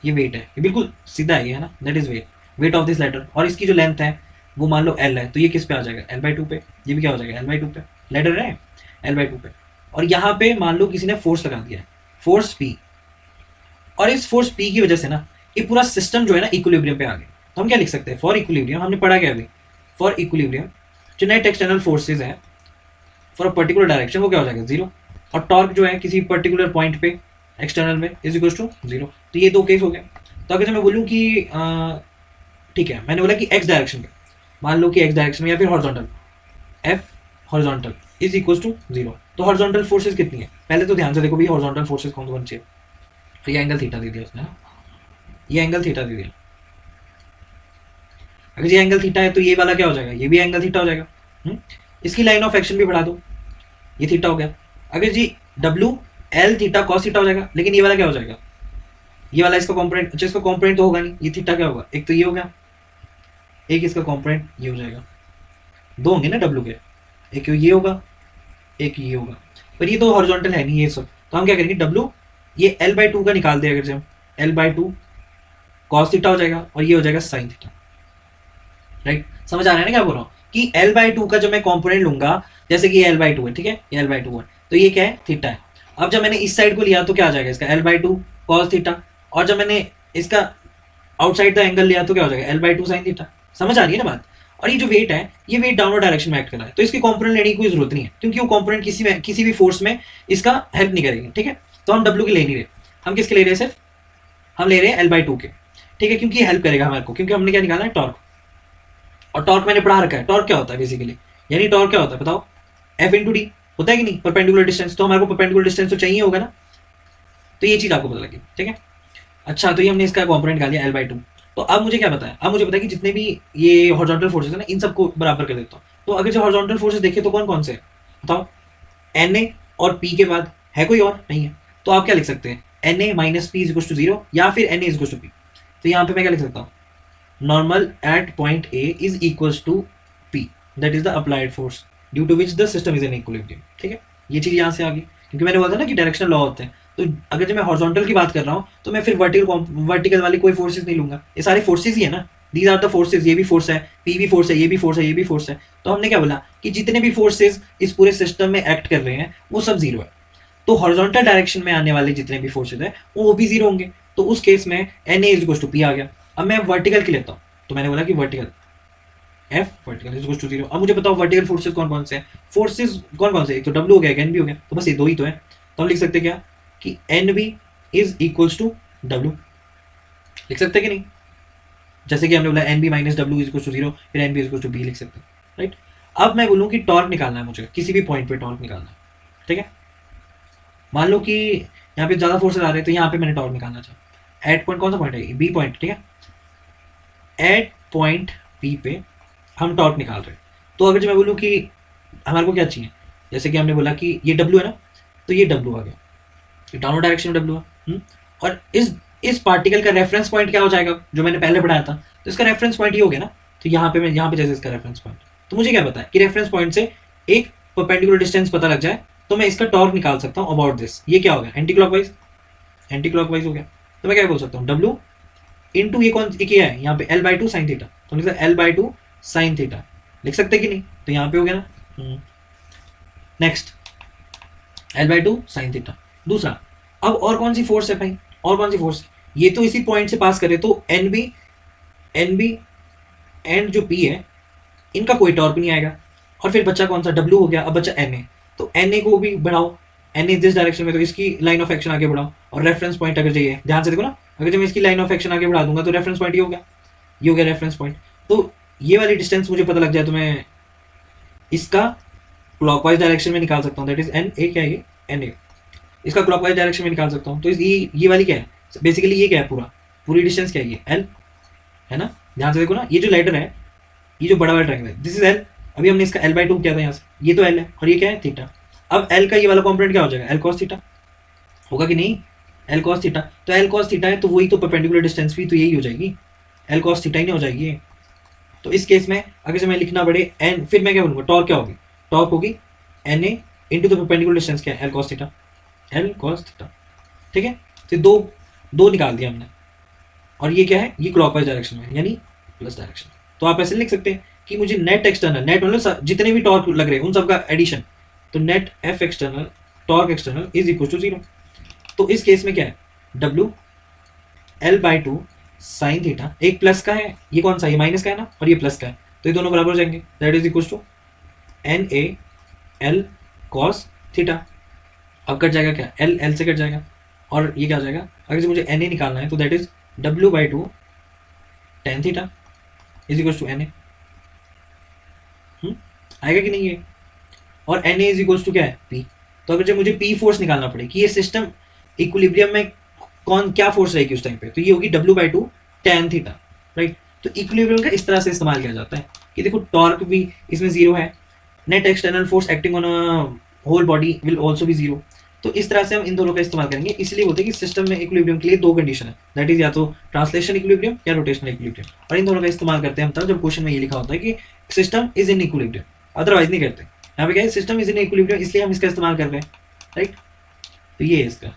ये वेट है, ये बिल्कुल सीधा है, ये है ना, that is weight, weight of this letter. और इसकी जो लेंथ है वो मान लो एल है, तो ये किस पे आ जाएगा, एल बाई टू पे। ये भी क्या हो जाएगा, एल बाई टू पे, लेटर है एल बाई टू पे। और यहाँ पे मान लो किसी ने फोर्स लगा दिया है, फोर्स पी, और इस फोर्स पी की वजह से ना ये पूरा सिस्टम जो है ना इक्विलिब्रियम पे आ गया। तो हम क्या लिख सकते हैं, फॉर इक्विलिब्रियम, हमने पढ़ा क्या अभी, फॉर इक्विलिब्रियम जो नेट एक्सटर्नल फोर्सेज है फॉर अ पर्टिकुलर डायरेक्शन वो क्या हो जाएगा, जीरो। और टॉर्क जो है किसी पर्टिकुलर पॉइंट पे एक्सटर्नल में इज इक्वल टू जीरो। तो ये दो केस हो गए। तो अगर मैं बोलूँ कि ठीक है, मैंने बोला कि एक्स डायरेक्शन में, मान लो कि एक्स डायरेक्शन में या फिर horizontal, F horizontal is equal to zero. तो हॉरिजॉन्टल फोर्सेज कितनी है, पहले तो ध्यान से देखो भी हॉरिजॉन्टल फोर्सेज कौन कौन सी है। तो ये एंगल थीटा दे दिया उसने, ये एंगल थीटा दे दिया। अगर ये एंगल थीटा है तो ये वाला क्या हो जाएगा, ये भी एंगल थीटा हो जाएगा। इसकी लाइन ऑफ एक्शन भी बढ़ा दो, ये थीटा हो गया। अगर जी W L theta cos theta हो जाएगा, लेकिन ये वाला क्या हो जाएगा, ये वाला इसका कॉम्पोनेंट, अच्छा इसका कॉम्पोनेंट तो होगा नहीं, ये थीटा क्या होगा, एक तो ये हो गया, एक इसका कॉम्पोनेंट ये हो जाएगा, दो होंगे ना डब्ल्यू के, एक ये होगा एक ये होगा, पर ये तो हॉरिजॉन्टल है नहीं ये सब। तो हम क्या करेंगे, डब्ल्यू ये एल बाई टू का निकाल दे, अगर हम L by two cos theta हो जाएगा, और ये हो जाएगा साइन थीटा, राइट। समझ आ रहा है ना क्या बोल रहा हूँ, कि एल बाई टू का जब मैं कॉम्पोनेंट लूंगा, जैसे कि एल बाई टू है, ठीक है, ये एल बाई टू है, तो ये क्या है, थीटा है। अब जब मैंने इस साइड को लिया तो क्या आ जाएगा, इसका L by two cos theta, और जब मैंने इसका आउटसाइड द एंगल लिया तो क्या हो जाएगा, L by two sine theta. समझ आ रही है ना बात। और ये जो वेट है, ये वेट डाउनवर्ड डायरेक्शन में एक्ट कर रहा है, तो इसके कॉम्पोनेंट लेने की कोई जरूरत नहीं है, क्योंकि वो कॉम्पोनेंट किसी भी फोर्स में इसका हेल्प नहीं करेंगे, ठीक है। तो हम डब्ल्यू के ले नहीं रहे, हम किसके ले रहे हैं, सिर्फ हम ले रहे हैं एल बाई टू के, ठीक है, क्योंकि ये हेल्प करेगा हमारे को, क्योंकि हमने क्या निकाला है, टॉर्क। और टॉर्क मैंने पढ़ा रखा है, टॉर्क क्या होता है बेसिकली, यानी टॉर्क क्या होता है बताओ, एफ इंटू डी होता है कि नहीं, परपेंडिकुलर डिस्टेंस। तो हमारे को परपेंडिकुलर डिस्टेंस तो चाहिए होगा ना, तो ये चीज आपको पता लगी, ठीक है। अच्छा, तो ये हमने इसका कॉम्पोनेंट निकाल लिया एल बाई टू। तो अब मुझे क्या पता है, अब मुझे पता है कि जितने भी ये हॉरिजॉन्टल फोर्सेस है ना, इन सबको बराबर कर देता हूँ। तो अगर जो हॉरिजॉन्टल फोर्सेस देखे तो कौन कौन से बताओ, एन ए और पी के बाद है कोई और नहीं है। तो आप क्या लिख सकते हैं, N A minus P is equal to zero, या फिर N A is equal to P. तो यहाँ पे मैं क्या लिख सकता हूँ, normal at point A is equal to P, that is the applied force due to which the system is in equilibrium, ठीक है। ये चीज यहाँ से आ गई, क्योंकि मैंने बोला था ना कि डायरेक्शनल लॉ होते हैं। तो अगर जब मैं हॉरिजॉन्टल की बात कर रहा हूँ तो मैं फिर वर्टिकल वाले कोई फोर्सेस नहीं लूंगा, ये सारे फोर्सेस ही है ना, दीज आर द फोर्सेस, ये भी फोर्स है, पी भी फोर्स है, ये भी फोर्स है, ये भी फोर्स है। तो हमने क्या बोला कि जितने भी फोर्सेस इस पूरे सिस्टम में एक्ट कर रहे हैं वो सब जीरो है। तो हॉरिजॉन्टल डायरेक्शन में आने वाले जितने भी फोर्सेज है वो भी जीरो होंगे। तो उस केस में N A is equal to P आ गया। अब मैं वर्टिकल की लेता हूँ, तो मैंने बोला कि vertical F vertical is equal to zero. अब मुझे बताओ वर्टिकल फोर्सेज कौन कौन से हैं, फोर्सेज कौन कौन से, एक तो डब्ल्यू हो गया, एन बी हो गया, तो बस ये दो ही तो है। तो हम लिख सकते क्या कि N B is equals to W, लिख सकते कि नहीं, जैसे कि हमने बोला N B minus W is equal to zero, फिर N B is equal to B लिख सकते हैं, राइट। अब मैं बोलूँ कि टॉर्क निकालना है मुझे, किसी भी पॉइंट पे टॉर्क निकालना है, ठीक है। मान लो कि यहाँ पे ज़्यादा फोर्सेज आ रहे हैं, तो यहाँ पे मैंने टॉर्क निकालना चाहा, एट पॉइंट कौन सा पॉइंट है, बी पॉइंट, ठीक है। एट पॉइंट बी पे हम टॉर्क निकाल रहे हैं। तो अगर जो मैं बोलूँ कि हमारे को क्या चाहिए, जैसे कि हमने बोला कि ये डब्ल्यू है ना, तो ये डब्ल्यू आ गया, डाउनवर्ड डायरेक्शन में डब्ल्यू है। और इस पार्टिकल का रेफरेंस पॉइंट क्या हो जाएगा, जो मैंने पहले पढ़ाया था, तो इसका रेफरेंस पॉइंट ये हो गया ना। तो यहाँ पे जैसे इसका रेफरेंस पॉइंट, तो मुझे क्या पता है कि रेफरेंस पॉइंट से एक परपेंडिकुलर डिस्टेंस पता लग जाए तो मैं इसका टॉर्क निकाल सकता हूँ अबाउट दिस। ये क्या हो गया, एंटी क्लॉकवाइज हो गया। तो मैं क्या बोल सकता हूँ, डब्ल्यू इंटू ये कौन क्या है यहाँ पे, L by two sine theta, तो लिख L by two sign theta, लिख सकते कि नहीं, तो यहाँ पे हो गया ना। Next L by two sine theta. दूसरा, अब और कौन सी फोर्स है भाई, और कौन सी फोर्स, ये तो इसी पॉइंट से पास करे, तो एन बी एंड जो पी है इनका कोई टॉर्क नहीं आएगा। और फिर बच्चा कौन सा, डब्ल्यू हो गया, अब बच्चा एन ए, तो एन ए को भी बढ़ाओ, एन ए दिस डायरेक्शन में, तो इसकी लाइन ऑफ एक्शन आगे बढ़ाओ। और रेफरेंस पॉइंट अगर चाहिए, ध्यान से देखो ना, अगर जब मैं इसकी लाइन ऑफ एक्शन आगे बढ़ा दूंगा तो रेफरेंस पॉइंट ये हो गया, ये हो गया रेफरेंस पॉइंट। तो ये वाली डिस्टेंस मुझे पता लग जाए तो मैं इसका क्लॉकवाइज डायरेक्शन में निकाल सकता हूँ, दैट इज एन ए, क्या है ये, एन ए। इसका क्लॉकवाइज डायरेक्शन में निकाल सकता हूँ। तो ये वाली क्या है, बेसिकली ये क्या है, पूरी डिस्टेंस क्या है, ये एल है ना। ध्यान से देखो ना, ये जो लेटर है, ये जो बड़ा वाला ट्रायंगल है, दिस इज एल। अभी हमने इसका L/2 किया था यहाँ से, ये तो एल है और ये क्या है, थीटा। अब एल का ये वाला कॉम्पोनेंट क्या हो जाएगा, एल कॉस थीटा होगा कि नहीं, एल कॉस थीटा। तो एल कॉस थीटा है तो वही तो परपेंडिकुलर डिस्टेंस भी तो यही हो जाएगी, एल कॉस थीटा ही नहीं हो जाएगी। तो इस केस में अगर से मैं लिखना पड़े एन, फिर मैं क्या बनूंगा, टॉर्क क्या होगी, टॉर्क होगी N A into the perpendicular distance क्या है, L cos theta, L cos theta. ठीक है, तो दो दो निकाल दिया हमने। और ये क्या है, ये क्लॉकवाइज डायरेक्शन में यानी प्लस डायरेक्शन। तो आप ऐसे लिख सकते हैं कि मुझे नेट एक्सटर्नल, नेट मतलब जितने भी टॉर्क लग रहे हैं उन सबका एडिशन, तो net F external torque external is equal to 0। तो इस केस में क्या है, डब्ल्यू L/2 साइन थीटा, एक प्लस का है, ये कौन सा, ये माइनस का है ना, और ये प्लस का है, तो ये दोनों बराबर हो जाएंगे, that is equal to N A L cos theta. अब कट जाएगा क्या, एल एल से कट जाएगा, और ये क्या हो जाएगा, अगर से मुझे एन ए निकालना है तो that is W/2 tan theta is equal to N A. आएगा कि नहीं ये, और N A is equal to क्या है, पी। तो अगर जब मुझे पी फोर्स निकालना पड़े कि ये सिस्टम इक्विलिब्रियम में कौन क्या फोर्स रहेगी उस टाइम पे, तो ये होगी W/2 टेन थीटा, राइट। तो इक्विलिब्रियम का इस तरह से इस्तेमाल किया जाता है कि देखो टॉर्क भी इसमें जीरो है, net external force acting on a whole body will also be zero. तो इस तरह से हम इन दोनों का इस्तेमाल करेंगे। इसलिए बोलते हैं कि सिस्टम में इक्विलिब्रियम के लिए दो कंडीशन है, दैट इज या तो ट्रांसलेशन इक्विलिब्रियम या रोटेशनल इक्विलिब्रियम, और इन दोनों का इस्तेमाल करते हैं हम तब जब क्वेश्चन में ये लिखा होता है कि system is in equilibrium, otherwise नहीं करते। यहाँ पे क्या है, सिस्टम इज इन इक्विलिब्रियम, इसलिए हम इसका इस्तेमाल कर रहे हैं, राइट। तो ये है इसका